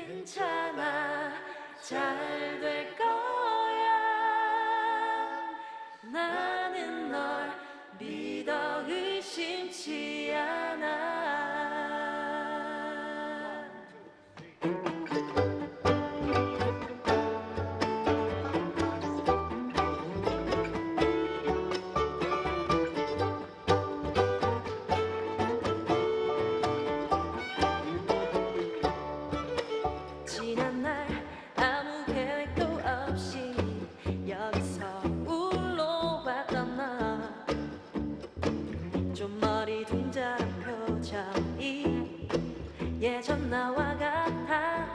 괜찮아 잘 될 거야 나는 널 믿어 의심치 않아 지난 날 아무 계획도 없이 여기서 울러왔던 나 좀 머리 둥자란 표정이 예전 나와 같아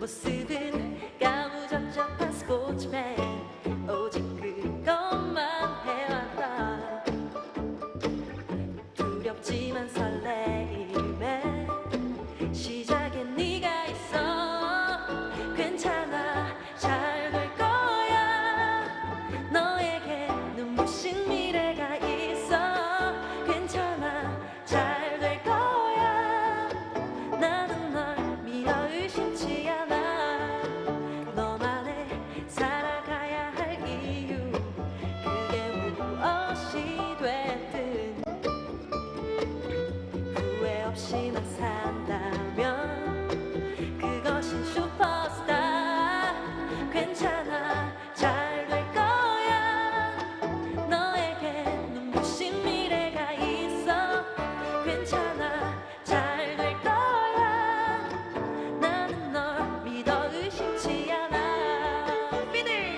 모습은 까무잡잡한 스포츠맨 오직 그것만 해왔다 두렵지만 설레임에 시작에 네가 있어 괜찮아 잘 될 거야 너에게 눈부신 미래가 있어 괜찮아 잘 될 거야 나는 널 믿어 의심치 않아 너만의 살아가야 할 이유 그게 무엇이 됐든 후회 없이 난 산다면 그것이 슈퍼스타 괜찮아 잘 될 거야 너에게 눈부신 미래가 있어 괜찮아 잘 될 거야 나는 널 믿어 의심치 않아 피들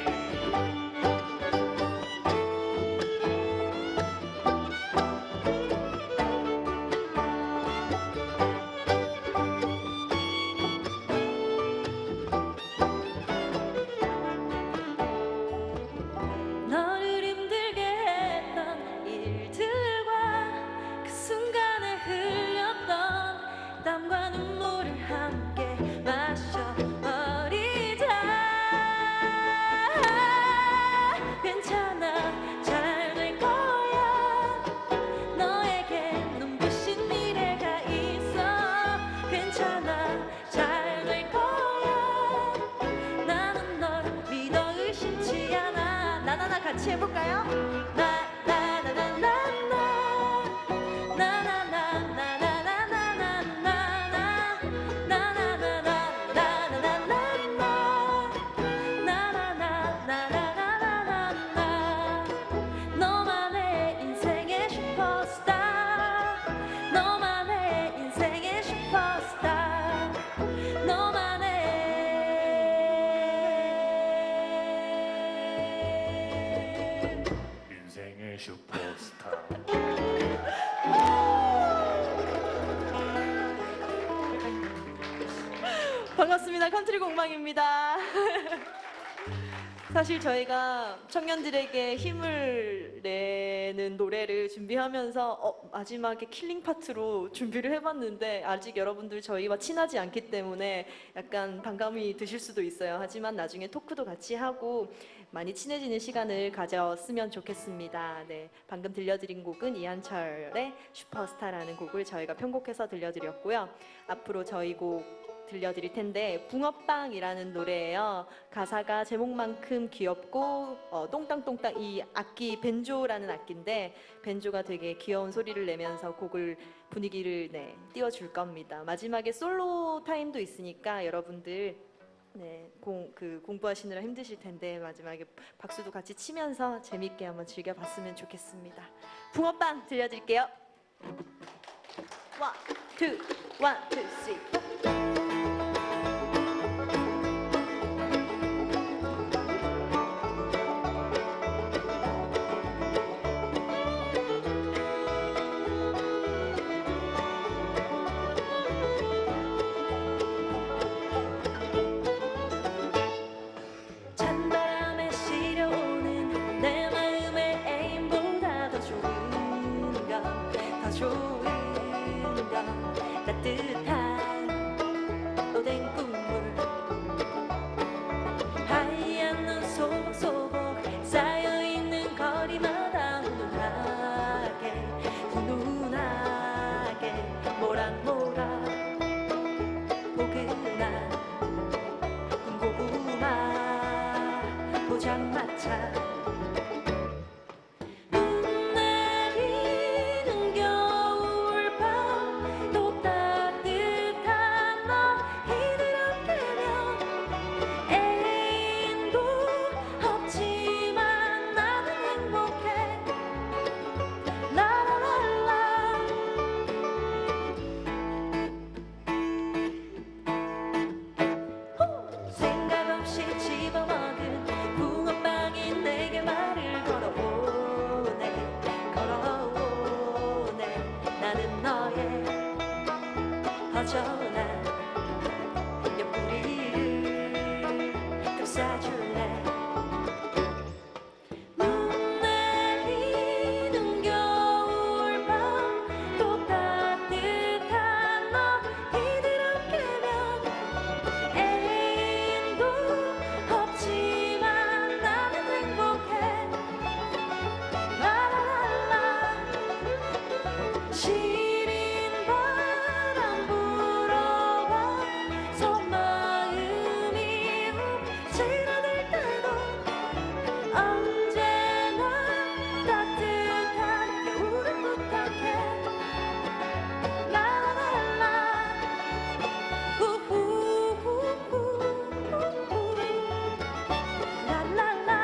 너를 힘들게 했던 일들과 그 순간에 흘렸던 땀과 눈물을 함께 마셔버리자 괜찮아 잘 될 거야 너에게 눈부신 미래가 있어 괜찮아 잘 될 거야 나는 널 믿어 의심치 않아 나나나 같이 해볼까요? 너만의 인생의 슈퍼스타 너만의 인생의 슈퍼스타 너만의 인생의 슈퍼스타. 반갑습니다. 컨트리 공방입니다. 사실 저희가 청년들에게 힘을 내는 노래를 준비하면서 마지막에 킬링 파트로 준비를 해봤는데 아직 여러분들 저희와 친하지 않기 때문에 약간 반감이 드실 수도 있어요. 하지만 나중에 토크도 같이 하고 많이 친해지는 시간을 가졌으면 좋겠습니다. 네, 방금 들려드린 곡은 이한철의 슈퍼스타라는 곡을 저희가 편곡해서 들려드렸고요. 앞으로 저희 곡 들려드릴 텐데 붕어빵이라는 노래예요. 가사가 제목만큼 귀엽고 똥땅똥땅 이 악기 벤조라는 악기인데 벤조가 되게 귀여운 소리를 내면서 곡을 분위기를 띄워줄 겁니다. 마지막에 솔로 타임도 있으니까 여러분들 공부하시느라 힘드실 텐데 마지막에 박수도 같이 치면서 재밌게 한번 즐겨봤으면 좋겠습니다. 붕어빵 들려드릴게요. 원, 투, 쓰리, 포. 찬바람에 시려오는 내 마음의 애인보다 더 좋은 건 따뜻한 오뎅 국물 하얀 눈 소복소복 쌓여있는 거리마다 훈훈하게 모락모락 포근한 전화 옆구리를 감싸줄래 눈 내리는 겨울밤 또 따뜻한 너희들 함께면 애인도 없지만 나는 행복해 라라라라 시린 바람 불어와서 마음이 움츠러들 때도 언제나 따뜻한 겨울을 부탁해 라라라라 우후후후 라라라라라라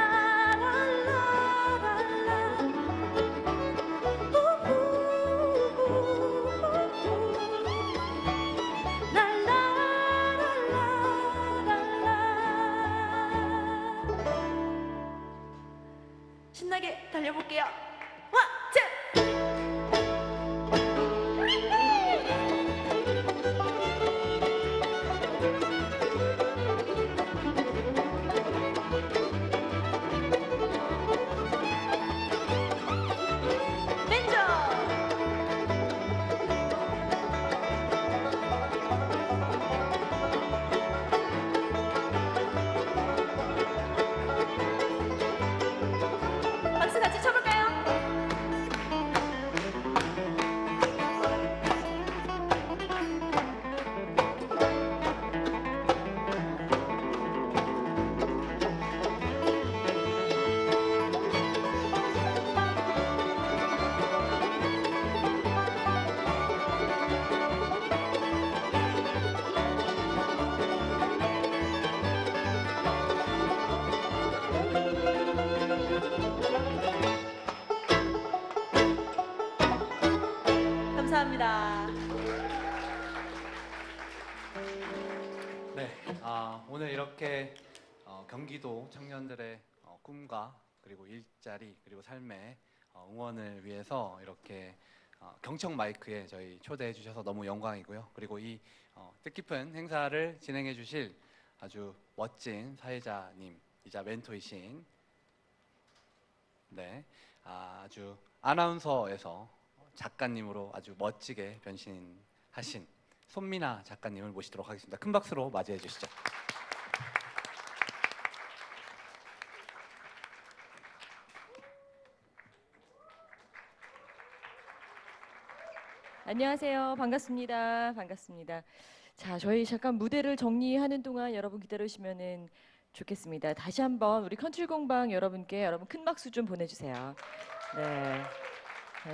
신나게 달려볼게요. 원, 투! 왼쪽! 박수 같이 쳐볼까요? 감사합니다. 네, 오늘 이렇게 경기도 청년들의 꿈과 그리고 일자리 그리고 삶의 응원을 위해서 이렇게 경청 마이크에 저희 초대해 주셔서 너무 영광이고요. 그리고 이 뜻깊은 행사를 진행해 주실 아주 멋진 사회자님이자 멘토이신 아주 아나운서에서 작가님으로 아주 멋지게 변신하신 손미나 작가님을 모시도록 하겠습니다. 큰 박수로 맞이해 주시죠. 안녕하세요. 반갑습니다. 반갑습니다. 자, 저희 잠깐 무대를 정리하는 동안 여러분 기다리시면은 좋겠습니다. 다시 한번 우리 컨트리 공방 여러분께 여러분 큰 박수 좀 보내주세요. 네.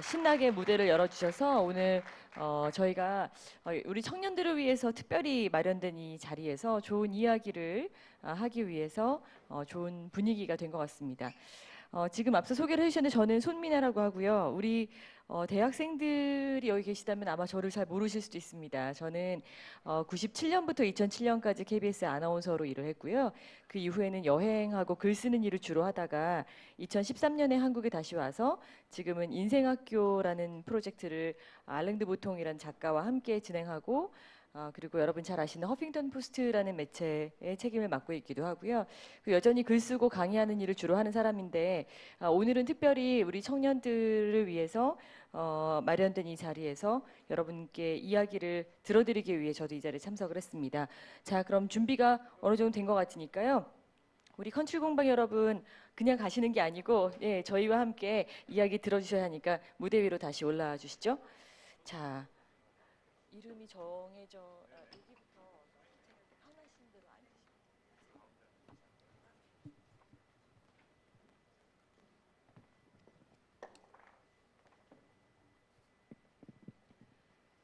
신나게 무대를 열어주셔서 오늘 저희가 우리 청년들을 위해서 특별히 마련된 이 자리에서 좋은 이야기를 하기 위해서 좋은 분위기가 된 것 같습니다. 지금 앞서 소개를 해주셨는데 저는 손미나라고 하고요. 우리 대학생들이 여기 계시다면 아마 저를 잘 모르실 수도 있습니다. 저는 97년부터 2007년까지 KBS 아나운서로 일을 했고요. 그 이후에는 여행하고 글 쓰는 일을 주로 하다가 2013년에 한국에 다시 와서 지금은 인생학교라는 프로젝트를 알랭드 보통이라는 작가와 함께 진행하고 그리고 여러분 잘 아시는 허핑턴 포스트라는 매체의 책임을 맡고 있기도 하고요. 여전히 글 쓰고 강의하는 일을 주로 하는 사람인데 오늘은 특별히 우리 청년들을 위해서 마련된 이 자리에서 여러분께 이야기를 들어드리기 위해 저도 이 자리에 참석을 했습니다. 자, 그럼 준비가 어느 정도 된 것 같으니까요. 우리 컨트리 공방 여러분 그냥 가시는 게 아니고 저희와 함께 이야기 들어주셔야 하니까 무대 위로 다시 올라와 주시죠. 자. 이름이 정해져 여기부터 편하신 대로 앉으시고.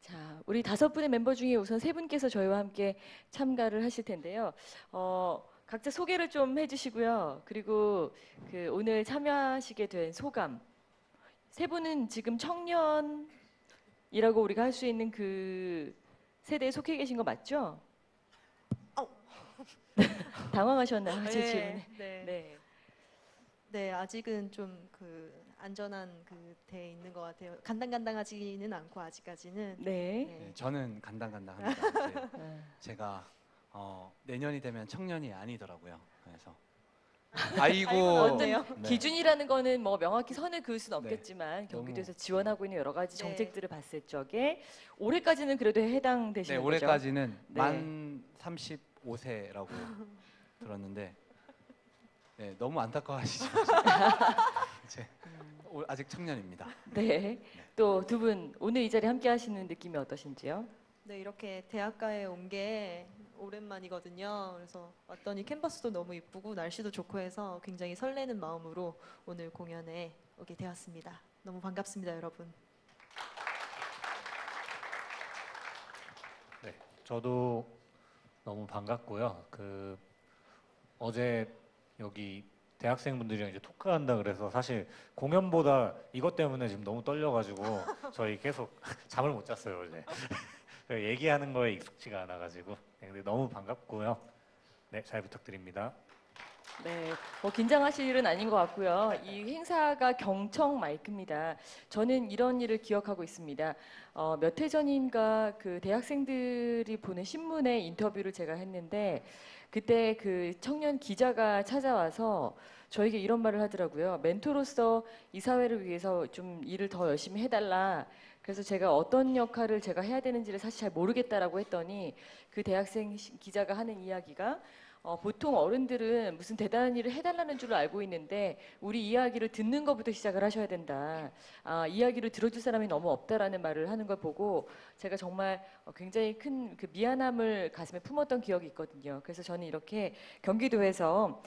자, 우리 5분의 멤버 중에 우선 3분께서 저희와 함께 참가를 하실 텐데요. 각자 소개를 좀 해주시고요. 그리고 오늘 참여하시게 된 소감. 3분은 지금 청년 이라고 우리가 할 수 있는 그 세대에 속해 계신 거 맞죠? 당황하셨나요? 제 질문에. 네. 아직은 좀 안전한 돼 있는 것 같아요. 간당간당하지는 않고 아직까지는. 네. 네. 네, 저는 간당간당합니다. 이제 아, 제가 내년이 되면 청년이 아니더라고요. 그래서 아이고 어때요? 네. 기준이라는 거는 뭐 명확히 선을 그을 수는 네. 없겠지만 경기도에서 너무- 지원하고 있는 여러 가지 네. 정책들을 봤을 적에 올해까지는 그래도 네, 해당되시는 거죠? 올해까지는 네. 만 35세라고 들었는데 네, 너무 안타까워하시죠. 이제 아직 청년입니다. 네. 또 두 분 오늘 이 자리에 함께 하시는 느낌이 어떠신지요? 네, 이렇게 대학가에 온 게 오랜만이거든요. 그래서 왔더니 캠퍼스도 너무 이쁘고 날씨도 좋고 해서 굉장히 설레는 마음으로 오늘 공연에 오게 되었습니다. 너무 반갑습니다, 여러분. 네, 저도 너무 반갑고요. 어제 여기 대학생분들이랑 이제 토크한다 그래서 사실 공연보다 이것 때문에 지금 너무 떨려가지고 저희 계속 잠을 못 잤어요 어제. 얘기하는 거에 익숙지가 않아가지고 네, 근데 너무 반갑고요. 네, 잘 부탁드립니다. 네, 뭐 긴장하실 일은 아닌 것 같고요. 이 행사가 경청 마이크입니다. 저는 이런 일을 기억하고 있습니다. 몇 해 전인가 그 대학생들이 보는 신문에 인터뷰를 제가 했는데 그때 그 청년 기자가 찾아와서 저에게 이런 말을 하더라고요. 멘토로서 이 사회를 위해서 좀 일을 더 열심히 해달라. 그래서 제가 어떤 역할을 제가 해야 되는지를 사실 잘 모르겠다라고 했더니 그 대학생 기자가 하는 이야기가 보통 어른들은 무슨 대단한 일을 해달라는 줄 알고 있는데 우리 이야기를 듣는 것부터 시작을 하셔야 된다. 이야기를 들어줄 사람이 너무 없다라는 말을 하는 걸 보고 제가 정말 굉장히 큰 그 미안함을 가슴에 품었던 기억이 있거든요. 그래서 저는 이렇게 경기도에서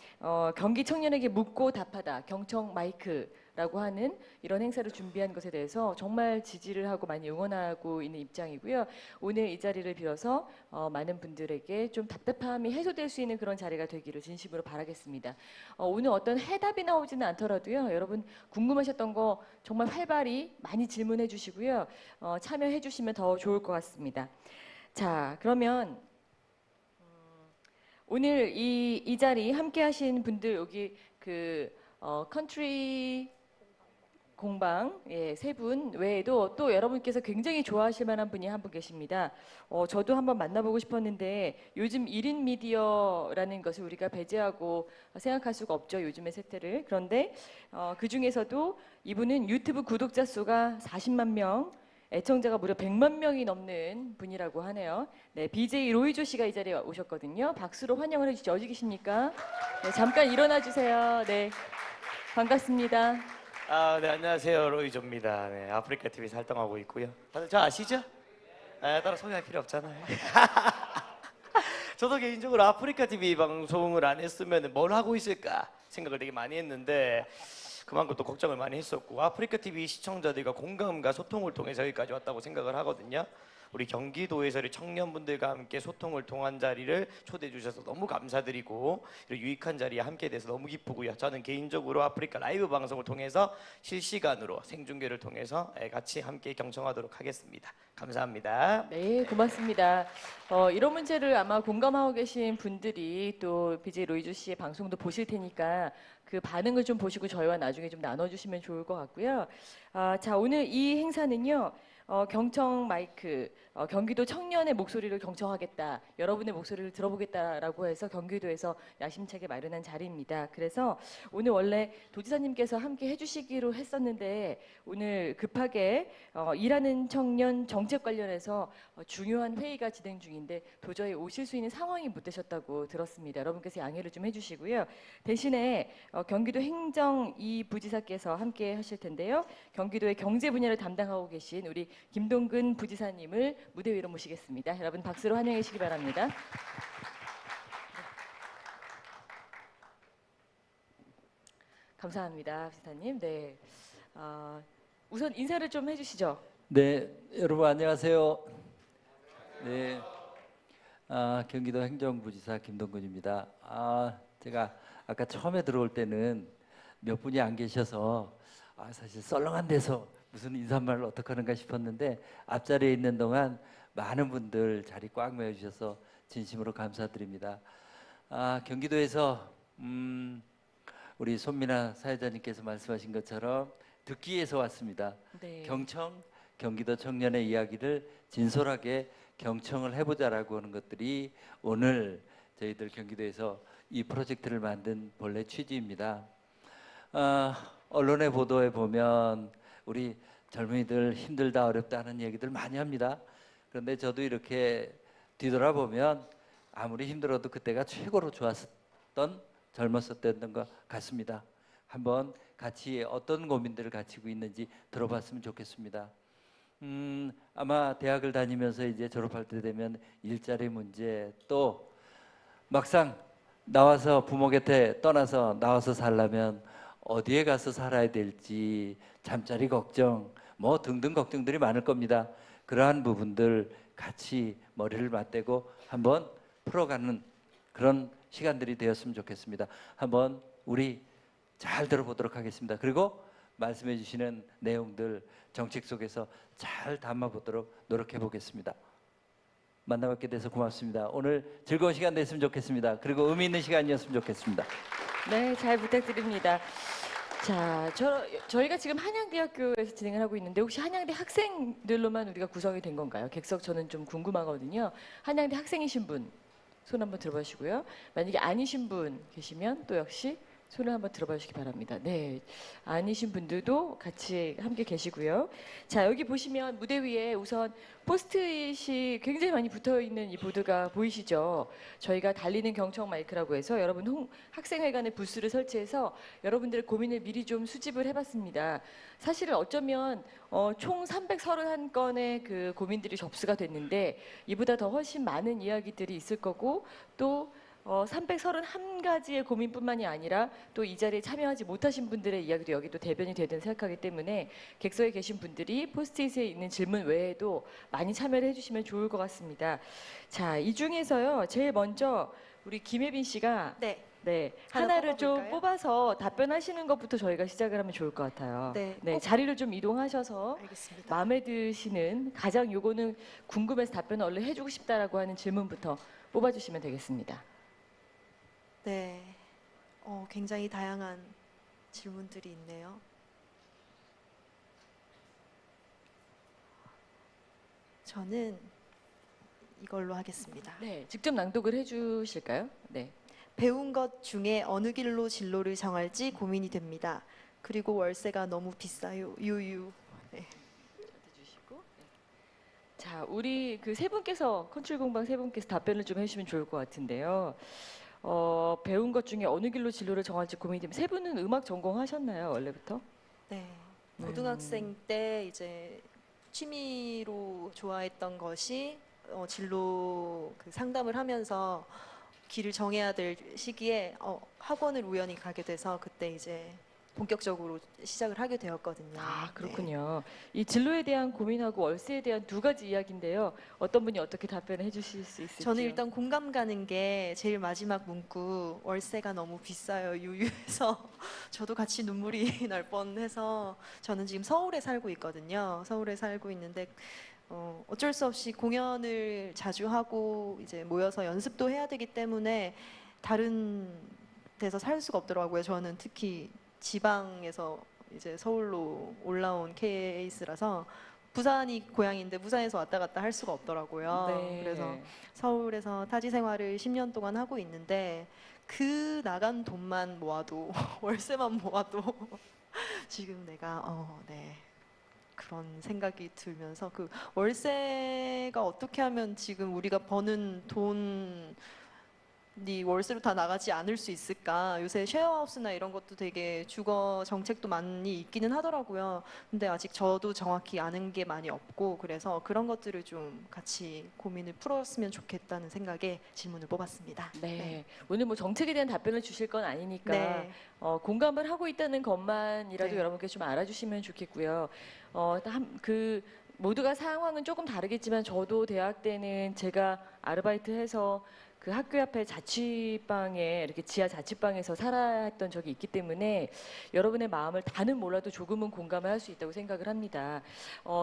경기 청년에게 묻고 답하다 경청 마이크라고 하는 이런 행사를 준비한 것에 대해서 정말 지지를 하고 많이 응원하고 있는 입장이고요. 오늘 이 자리를 빌어서 많은 분들에게 좀 답답함이 해소될 수 있는 그런 자리가 되기를 진심으로 바라겠습니다. 오늘 어떤 해답이 나오지는 않더라도요. 여러분 궁금하셨던 거 정말 활발히 많이 질문해 주시고요. 참여해 주시면 더 좋을 것 같습니다. 자, 그러면 오늘 이 자리 함께 하신 분들 여기 컨트리 공방 세 분 외에도 또 여러분께서 굉장히 좋아하실 만한 분이 한 분 계십니다. 저도 한번 만나보고 싶었는데 요즘 1인 미디어라는 것을 우리가 배제하고 생각할 수가 없죠. 요즘의 세태를. 그런데 그 중에서도 이분은 유튜브 구독자 수가 40만 명, 애청자가 무려 100만 명이 넘는 분이라고 하네요. 네, BJ 로이조 씨가 이 자리에 오셨거든요. 박수로 환영을 해주시죠. 어디 계십니까? 네, 잠깐 일어나 주세요. 네, 반갑습니다. 네, 안녕하세요. 로이조입니다. 네, 아프리카 TV에서 활동하고 있고요. 다들 저 아시죠? 따로 소개할 필요 없잖아요. 저도 개인적으로 아프리카 TV 방송을 안 했으면 뭘 하고 있을까 생각을 되게 많이 했는데 그만큼 또 걱정을 많이 했었고 아프리카 TV 시청자들과 공감과 소통을 통해서 여기까지 왔다고 생각을 하거든요. 우리 경기도에서 우리 청년분들과 함께 소통을 통한 자리를 초대해 주셔서 너무 감사드리고 이런 유익한 자리에 함께 돼서 너무 기쁘고요. 저는 개인적으로 아프리카 라이브 방송을 통해서 실시간으로 생중계를 통해서 같이 함께 경청하도록 하겠습니다. 감사합니다. 네, 고맙습니다. 이런 문제를 아마 공감하고 계신 분들이 또 BJ 로이조 씨의 방송도 보실 테니까 그 반응을 좀 보시고 저희와 나중에 좀 나눠주시면 좋을 것 같고요. 자, 오늘 이 행사는요. 경청 마이크, 경기도 청년의 목소리를 경청하겠다, 여러분의 목소리를 들어보겠다라고 해서 경기도에서 야심차게 마련한 자리입니다. 그래서 오늘 원래 도지사님께서 함께 해주시기로 했었는데 오늘 급하게 일하는 청년 정책 관련해서 중요한 회의가 진행 중인데 도저히 오실 수 있는 상황이 못 되셨다고 들었습니다. 여러분께서 양해를 좀 해주시고요. 대신에 경기도 행정 이 부지사께서 함께 하실 텐데요. 경기도의 경제 분야를 담당하고 계신 우리 김동근 부지사님을 무대 위로 모시겠습니다. 여러분 박수로 환영해 주시기 바랍니다. 감사합니다, 부지사님. 네, 우선 인사를 좀 해주시죠. 네, 여러분 안녕하세요. 네, 경기도 행정부지사 김동근입니다. 제가 아까 처음에 들어올 때는 몇 분이 안 계셔서 사실 썰렁한 데서 무슨 인사말을 어떻게 하는가 싶었는데 앞자리에 있는 동안 많은 분들 자리 꽉 메워주셔서 진심으로 감사드립니다. 경기도에서 우리 손민아 사회자님께서 말씀하신 것처럼 듣기 위해서 왔습니다. 네. 경청, 경기도 청년의 이야기를 진솔하게 경청을 해보자라고 하는 것들이 오늘 저희들 경기도에서 이 프로젝트를 만든 본래 취지입니다. 언론의 보도에 보면 우리 젊은이들 힘들다 어렵다 하는 얘기들 많이 합니다. 그런데 저도 이렇게 뒤돌아보면 아무리 힘들어도 그때가 최고로 좋았던 젊었었던 것 같습니다. 한번 같이 어떤 고민들을 가지고 있는지 들어봤으면 좋겠습니다. 아마 대학을 다니면서 이제 졸업할 때 되면 일자리 문제, 또 막상 나와서 부모 곁에 떠나서 나와서 살려면 어디에 가서 살아야 될지 잠자리 걱정 뭐 등등 걱정들이 많을 겁니다. 그러한 부분들 같이 머리를 맞대고 한번 풀어가는 그런 시간들이 되었으면 좋겠습니다. 한번 우리 잘 들어보도록 하겠습니다. 그리고 말씀해 주시는 내용들 정책 속에서 잘 담아보도록 노력해 보겠습니다. 만나뵙게 돼서 고맙습니다. 오늘 즐거운 시간 됐으면 좋겠습니다. 그리고 의미 있는 시간이었으면 좋겠습니다. 네, 잘 부탁드립니다. 자, 저희가 지금 한양대학교에서 진행을 하고 있는데 혹시 한양대 학생들로만 우리가 구성이 된 건가요? 객석 저는 좀 궁금하거든요. 한양대 학생이신 분 손 한번 들어보시고요. 만약에 아니신 분 계시면 또 역시 손을 한번 들어봐 주시기 바랍니다. 네, 아니신 분들도 같이 함께 계시고요. 자, 여기 보시면 무대 위에 우선 포스트잇이 굉장히 많이 붙어 있는 이 보드가 보이시죠? 저희가 달리는 경청 마이크라고 해서 여러분 학생회관에 부스를 설치해서 여러분들의 고민을 미리 좀 수집을 해봤습니다. 사실은 어쩌면 총 331건의 그 고민들이 접수가 됐는데 이보다 더 훨씬 많은 이야기들이 있을 거고 또 331가지의 고민뿐만이 아니라 또 이 자리에 참여하지 못하신 분들의 이야기도 여기 또 대변이 되든 생각하기 때문에 객석에 계신 분들이 포스트잇에 있는 질문 외에도 많이 참여를 해주시면 좋을 것 같습니다. 자, 이 중에서요 제일 먼저 우리 김혜빈 씨가 네. 네, 하나 하나를 좀 뽑아볼까요? 뽑아서 답변하시는 것부터 저희가 시작을 하면 좋을 것 같아요. 네, 네, 꼭- 자리를 좀 이동하셔서 알겠습니다. 마음에 드시는 가장 요거는 궁금해서 답변을 얼른 해주고 싶다라고 하는 질문부터 뽑아주시면 되겠습니다. 네, 굉장히 다양한 질문들이 있네요. 저는 이걸로 하겠습니다. 네, 직접 낭독을 해주실까요? 네. 배운 것 중에 어느 길로 진로를 정할지 고민이 됩니다. 그리고 월세가 너무 비싸요. 유유. 네. 해주시고. 자, 우리 그 세 분께서 컨트롤 공방 세 분께서 답변을 좀 해주시면 좋을 것 같은데요. 배운 것 중에 어느 길로 진로를 정할지 고민이 되면 세 분은 음악 전공하셨나요 원래부터? 네. 고등학생 때 이제 취미로 좋아했던 것이 진로 그 상담을 하면서 길을 정해야 될 시기에 학원을 우연히 가게 돼서 그때 이제 본격적으로 시작을 하게 되었거든요. 아, 네. 그렇군요. 이 진로에 대한 고민하고 월세에 대한 두 가지 이야기인데요. 어떤 분이 어떻게 답변을 해주실 수 있을지요? 저는 일단 공감 가는 게 제일 마지막 문구 월세가 너무 비싸요 유유해서 저도 같이 눈물이 날 뻔해서 저는 지금 서울에 살고 있거든요. 서울에 살고 있는데 어쩔 수 없이 공연을 자주 하고 이제 모여서 연습도 해야 되기 때문에 다른 데서 살 수가 없더라고요. 저는 특히 지방에서 이제 서울로 올라온 케이스라서 부산이 고향인데 부산에서 왔다 갔다 할 수가 없더라고요. 네. 그래서 서울에서 타지 생활을 10년 동안 하고 있는데 그 나간 돈만 모아도 월세만 모아도 지금 내가 네. 그런 생각이 들면서 그 월세가 어떻게 하면 지금 우리가 버는 돈이 월세로 다 나가지 않을 수 있을까? 요새 쉐어하우스나 이런 것도 되게 주거 정책도 많이 있기는 하더라고요. 근데 아직 저도 정확히 아는 게 많이 없고 그래서 그런 것들을 좀 같이 고민을 풀었으면 좋겠다는 생각에 질문을 뽑았습니다. 네. 오늘 뭐 정책에 대한 답변을 주실 건 아니니까 네. 공감을 하고 있다는 것만이라도 네. 여러분께 좀 알아주시면 좋겠고요. 그 모두가 상황은 조금 다르겠지만 저도 대학 때는 제가 아르바이트해서 그 학교 앞에 자취방에 이렇게 지하 자취방에서 살아야 했던 적이 있기 때문에 여러분의 마음을 다는 몰라도 조금은 공감을 할 수 있다고 생각을 합니다.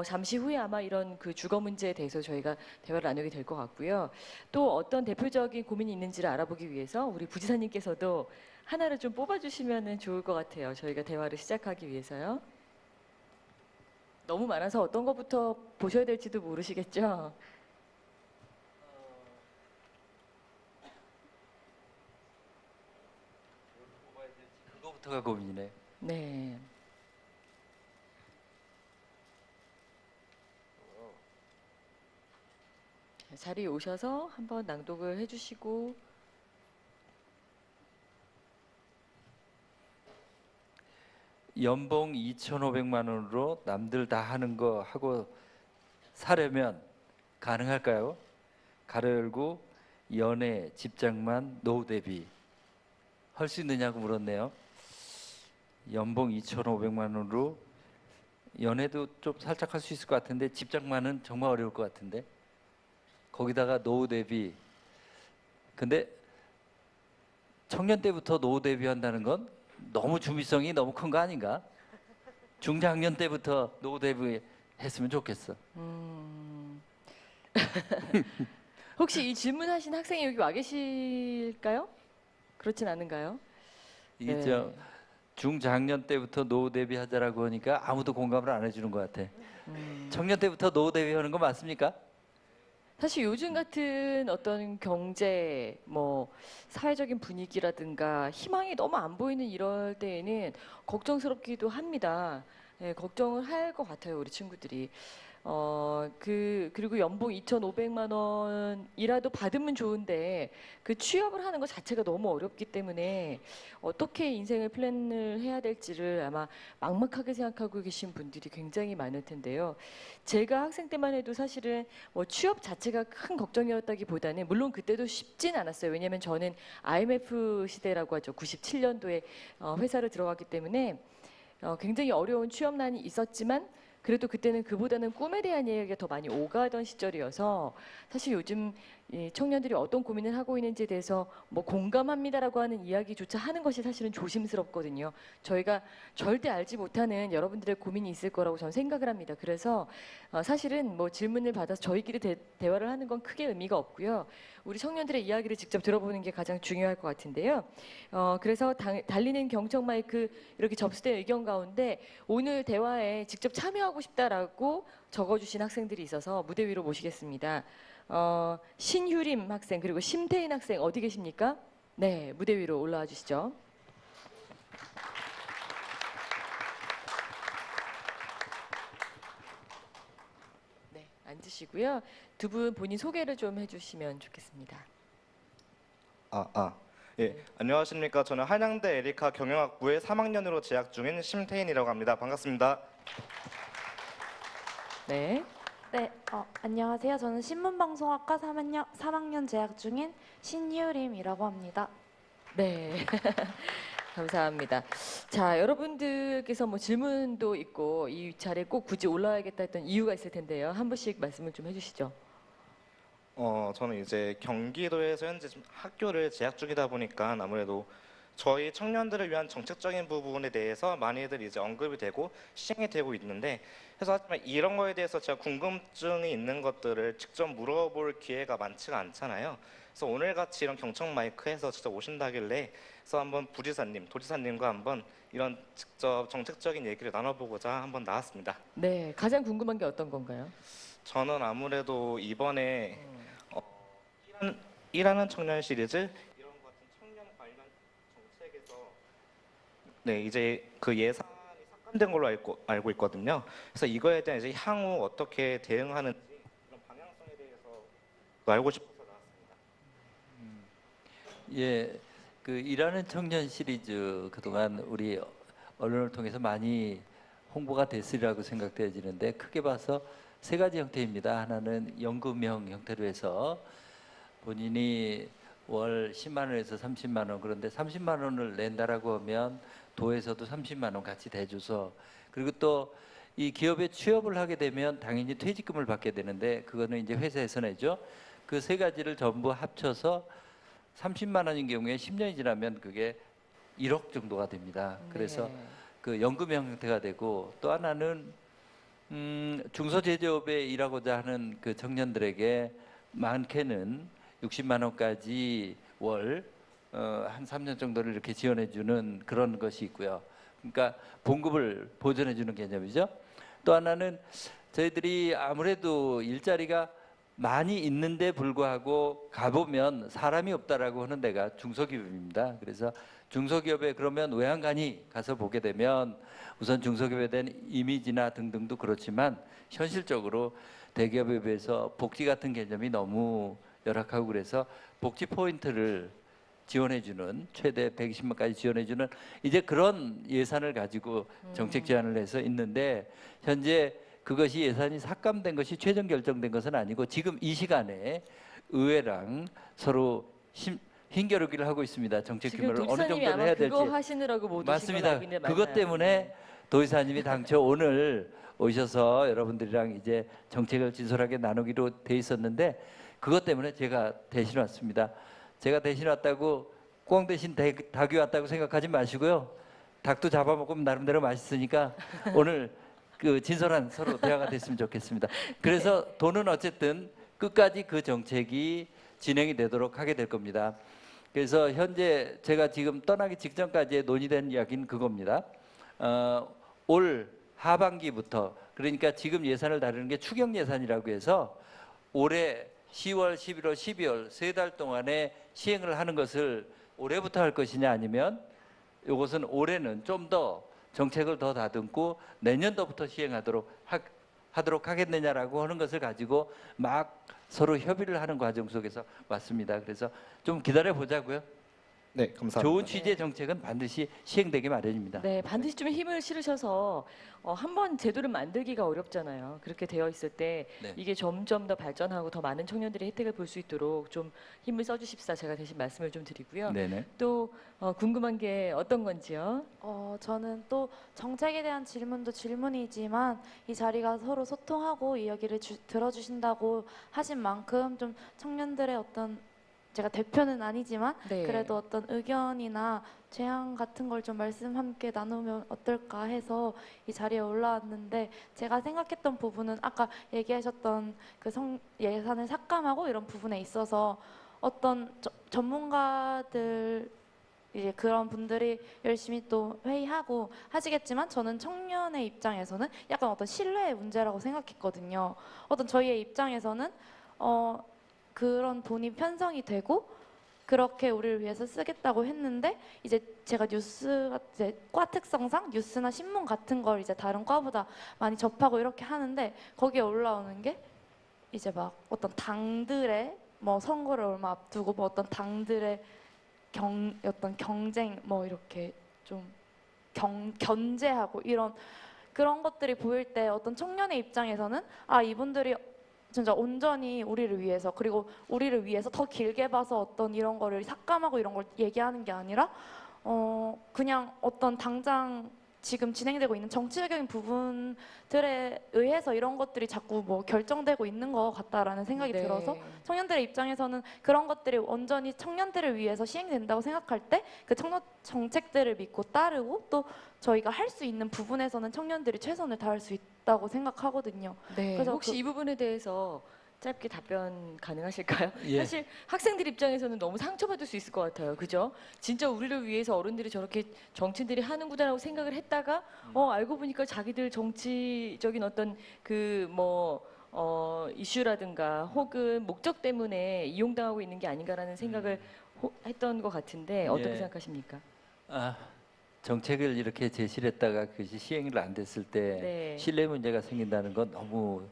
잠시 후에 아마 이런 그 주거 문제에 대해서 저희가 대화를 나누게 될 것 같고요. 또 어떤 대표적인 고민이 있는지를 알아보기 위해서 우리 부지사님께서도 하나를 좀 뽑아주시면 좋을 것 같아요. 저희가 대화를 시작하기 위해서요. 너무 많아서 어떤 것부터 보셔야 될지도 모르시겠죠? 그거부터가 고민이네. 네. 자리에 오셔서 한번 낭독을 해주시고 연봉 2,500만 원으로 남들 다 하는 거 하고 사려면 가능할까요? 가로 열고 연애, 집장만, 노후 대비 할 수 있느냐고 물었네요. 연봉 2,500만 원으로 연애도 좀 살짝 할 수 있을 것 같은데 집장만은 정말 어려울 것 같은데 거기다가 노후 대비. 근데 청년 때부터 노후 대비한다는 건 너무 준비성이 너무 큰 거 아닌가? 중장년 때부터 노후 대비 했으면 좋겠어. 혹시 이 질문하신 학생이 여기 와 계실까요? 그렇진 않은가요? 이게 네. 저 중장년 때부터 노후 대비하자라고 하니까 아무도 공감을 안 해주는 것 같아. 청년 때부터 노후 대비하는 거 맞습니까? 사실 요즘 같은 어떤 경제, 뭐 사회적인 분위기라든가 희망이 너무 안 보이는 이럴 때에는 걱정스럽기도 합니다. 예, 걱정을 할 것 같아요, 우리 친구들이. 그리고 연봉 2,500만 원이라도 받으면 좋은데 그 취업을 하는 것 자체가 너무 어렵기 때문에 어떻게 인생을 플랜을 해야 될지를 아마 막막하게 생각하고 계신 분들이 굉장히 많을 텐데요. 제가 학생 때만 해도 사실은 뭐 취업 자체가 큰 걱정이었다기보다는 물론 그때도 쉽진 않았어요. 왜냐하면 저는 IMF 시대라고 하죠. 97년도에 회사를 들어갔기 때문에 굉장히 어려운 취업난이 있었지만 그래도 그때는 그보다는 꿈에 대한 이야기가 더 많이 오가던 시절이어서 사실 요즘 이 청년들이 어떤 고민을 하고 있는지에 대해서 뭐 공감합니다라고 하는 이야기조차 하는 것이 사실은 조심스럽거든요. 저희가 절대 알지 못하는 여러분들의 고민이 있을 거라고 저는 생각을 합니다. 그래서 사실은 뭐 질문을 받아서 저희끼리 대화를 하는 건 크게 의미가 없고요. 우리 청년들의 이야기를 직접 들어보는 게 가장 중요할 것 같은데요. 그래서 달리는 경청 마이크 이렇게 접수된 의견 가운데 오늘 대화에 직접 참여하고 싶다라고 적어주신 학생들이 있어서 무대 위로 모시겠습니다. 신휴림 학생 그리고 심태인 학생 어디 계십니까? 네, 무대 위로 올라와 주시죠. 네, 앉으시고요. 두 분 본인 소개를 좀 해주시면 좋겠습니다. 예, 안녕하십니까. 저는 한양대 에리카 경영학부의 3학년으로 재학 중인 심태인이라고 합니다. 반갑습니다. 네. 네, 안녕하세요. 저는 신문방송학과 3학년 재학 중인 신유림이라고 합니다. 네. 감사합니다. 자, 여러분들께서 뭐 질문도 있고 이 자리에 꼭 굳이 올라와야겠다 했던 이유가 있을 텐데요. 한 분씩 말씀을 좀 해주시죠. 저는 이제 경기도에서 현재 좀 학교를 재학 중이다 보니까 아무래도 저희 청년들을 위한 정책적인 부분에 대해서 많이들 이제 언급이 되고 시행이 되고 있는데 그래서 하지만 이런 거에 대해서 제가 궁금증이 있는 것들을 직접 물어볼 기회가 많지가 않잖아요. 그래서 오늘 같이 이런 경청 마이크에서 직접 오신다길래 그래서 한번 부지사님, 도지사님과 한번 이런 직접 정책적인 얘기를 나눠보고자 한번 나왔습니다. 네, 가장 궁금한 게 어떤 건가요? 저는 아무래도 이번에 일하는 청년 시리즈 이런 것 같은 청년 관련 정책에서 네 이제 그 예산이 삭감된 걸로 알고 있거든요. 그래서 이거에 대한 이제 향후 어떻게 대응하는지 그런 방향성에 대해서 알고 싶어서 나왔습니다. 예, 그 일하는 청년 시리즈 그동안 우리 언론을 통해서 많이 홍보가 됐으리라고 생각되어지는데 크게 봐서 세 가지 형태입니다. 하나는 연금형 형태로 해서 본인이 월 10만 원에서 30만 원 그런데 30만 원을 낸다라고 하면 도에서도 30만 원 같이 대줘서 그리고 또 이 기업에 취업을 하게 되면 당연히 퇴직금을 받게 되는데 그거는 이제 회사에서 내죠. 그 세 가지를 전부 합쳐서 30만 원인 경우에 10년이 지나면 그게 1억 정도가 됩니다. 그래서 네. 그 연금형 형태가 되고 또 하나는 중소제조업에 일하고자 하는 그 청년들에게 많게는 60만 원까지 월 한 3년 정도를 이렇게 지원해 주는 그런 것이 있고요. 그러니까 봉급을 보전해 주는 개념이죠. 또 하나는 저희들이 아무래도 일자리가 많이 있는데 불구하고 가보면 사람이 없다라고 하는 데가 중소기업입니다. 그래서 중소기업에 그러면 외양간이 가서 보게 되면 우선 중소기업에 대한 이미지나 등등도 그렇지만 현실적으로 대기업에 비해서 복지 같은 개념이 너무 열악하고 그래서 복지 포인트를 지원해주는 최대 120만까지 지원해주는 이제 그런 예산을 가지고 정책 제안을 해서 있는데 현재 그것이 예산이 삭감된 것이 최종 결정된 것은 아니고 지금 이 시간에 의회랑 서로 힘겨루기를 하고 있습니다. 정책 지금 규모를 어느 도지사님이 정도를 아마 해야 될지. 그거 하시느라고 못 오신 걸로 맞습니다. 알고 있는데 그것 맞나요? 때문에 도지사님이 당초 오늘 오셔서 여러분들이랑 이제 정책을 진솔하게 나누기로 돼 있었는데 그것 때문에 제가 대신 왔습니다. 제가 대신 왔다고 꽁 대신 닭이 왔다고 생각하지 마시고요. 닭도 잡아먹으면 나름대로 맛있으니까 오늘 그 진솔한 서로 대화가 됐으면 좋겠습니다. 그래서 돈은 어쨌든 끝까지 그 정책이 진행이 되도록 하게 될 겁니다. 그래서 현재 제가 지금 떠나기 직전까지 논의된 이야기는 그겁니다. 올 하반기부터 그러니까 지금 예산을 다루는 게 추경 예산이라고 해서 올해 10월, 11월, 12월 세 달 동안에 시행을 하는 것을 올해부터 할 것이냐 아니면 이것은 올해는 좀 더 정책을 더 다듬고 내년도부터 시행하도록 하도록 하겠느냐라고 하는 것을 가지고 막 서로 협의를 하는 과정 속에서 왔습니다. 그래서 좀 기다려 보자고요. 네, 감사합니다. 좋은 취지의 정책은 반드시 시행되기 마련입니다. 네, 반드시 좀 힘을 실으셔서 한번 제도를 만들기가 어렵잖아요. 그렇게 되어 있을 때 네. 이게 점점 더 발전하고 더 많은 청년들이 혜택을 볼 수 있도록 좀 힘을 써주십사 제가 대신 말씀을 좀 드리고요. 네네. 또 궁금한 게 어떤 건지요? 저는 또 정책에 대한 질문도 질문이지만 이 자리가 서로 소통하고 이야기를 들어주신다고 하신 만큼 좀 청년들의 어떤 제가 대표는 아니지만 네. 그래도 어떤 의견이나 제안 같은 걸 좀 말씀 함께 나누면 어떨까 해서 이 자리에 올라왔는데 제가 생각했던 부분은 아까 얘기하셨던 그 예산을 삭감하고 이런 부분에 있어서 어떤 전문가들 이제 그런 분들이 열심히 또 회의하고 하시겠지만 저는 청년의 입장에서는 약간 어떤 신뢰의 문제라고 생각했거든요. 어떤 저희의 입장에서는 그런 돈이 편성이 되고 그렇게 우리를 위해서 쓰겠다고 했는데 이제 제가 이제 과 특성상 뉴스나 신문 같은 걸 이제 다른 과보다 많이 접하고 이렇게 하는데 거기에 올라오는 게 이제 막 어떤 당들의 뭐 선거를 얼마 앞두고 뭐 어떤 당들의 어떤 경쟁 뭐 이렇게 좀 견제하고 이런 그런 것들이 보일 때 어떤 청년의 입장에서는 이분들이 진짜 온전히 우리를 위해서 그리고 우리를 위해서 더 길게 봐서 어떤 이런 거를 삭감하고 이런 걸 얘기하는 게 아니라 그냥 어떤 당장 지금 진행되고 있는 정치적인 부분들에 의해서 이런 것들이 자꾸 뭐 결정되고 있는 것 같다라는 생각이 네. 들어서 청년들의 입장에서는 그런 것들이 온전히 청년들을 위해서 시행된다고 생각할 때 그 청년 정책들을 믿고 따르고 또 저희가 할 수 있는 부분에서는 청년들이 최선을 다할 수 있다고 생각하거든요. 네. 그래서 혹시 이 부분에 대해서 짧게 답변 가능하실까요? 예. 사실 학생들 입장에서는 너무 상처받을 수 있을 것 같아요. 그죠? 진짜 우리를 위해서 어른들이 저렇게 정치인들이 하는구나라고 생각을 했다가 알고 보니까 자기들 정치적인 어떤 이슈라든가 혹은 목적 때문에 이용당하고 있는 게 아닌가라는 생각을 했던 것 같은데 어떻게 예. 생각하십니까? 정책을 이렇게 제시를 했다가 그것이 시행이 안 됐을 때 네. 신뢰 문제가 생긴다는 건 너무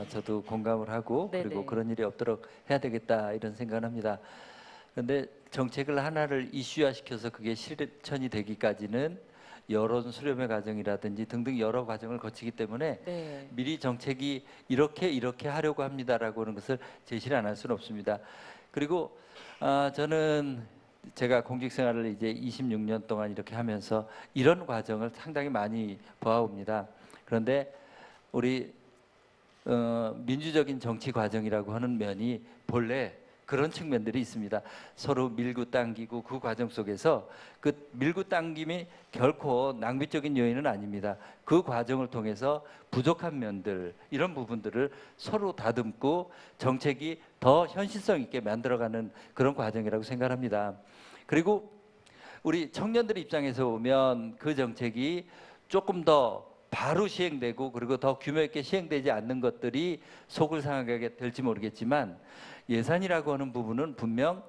저도 공감을 하고 네네. 그리고 그런 일이 없도록 해야 되겠다 이런 생각을 합니다. 그런데 정책을 하나를 이슈화시켜서 그게 실천이 되기까지는 여론 수렴의 과정이라든지 등등 여러 과정을 거치기 때문에 네. 미리 정책이 이렇게 하려고 합니다라고 하는 것을 제시를 안 할 수는 없습니다. 그리고 저는 제가 공직 생활을 이제 26년 동안 이렇게 하면서 이런 과정을 상당히 많이 보아옵니다. 그런데 우리 민주적인 정치 과정이라고 하는 면이 본래 그런 측면들이 있습니다. 서로 밀고 당기고 그 과정 속에서 그 밀고 당김이 결코 낭비적인 요인은 아닙니다. 그 과정을 통해서 부족한 면들 이런 부분들을 서로 다듬고 정책이 더 현실성 있게 만들어가는 그런 과정이라고 생각합니다. 그리고 우리 청년들 입장에서 보면 그 정책이 조금 더 바로 시행되고 그리고 더 규모 있게 시행되지 않는 것들이 속을 상하게 될지 모르겠지만 예산이라고 하는 부분은 분명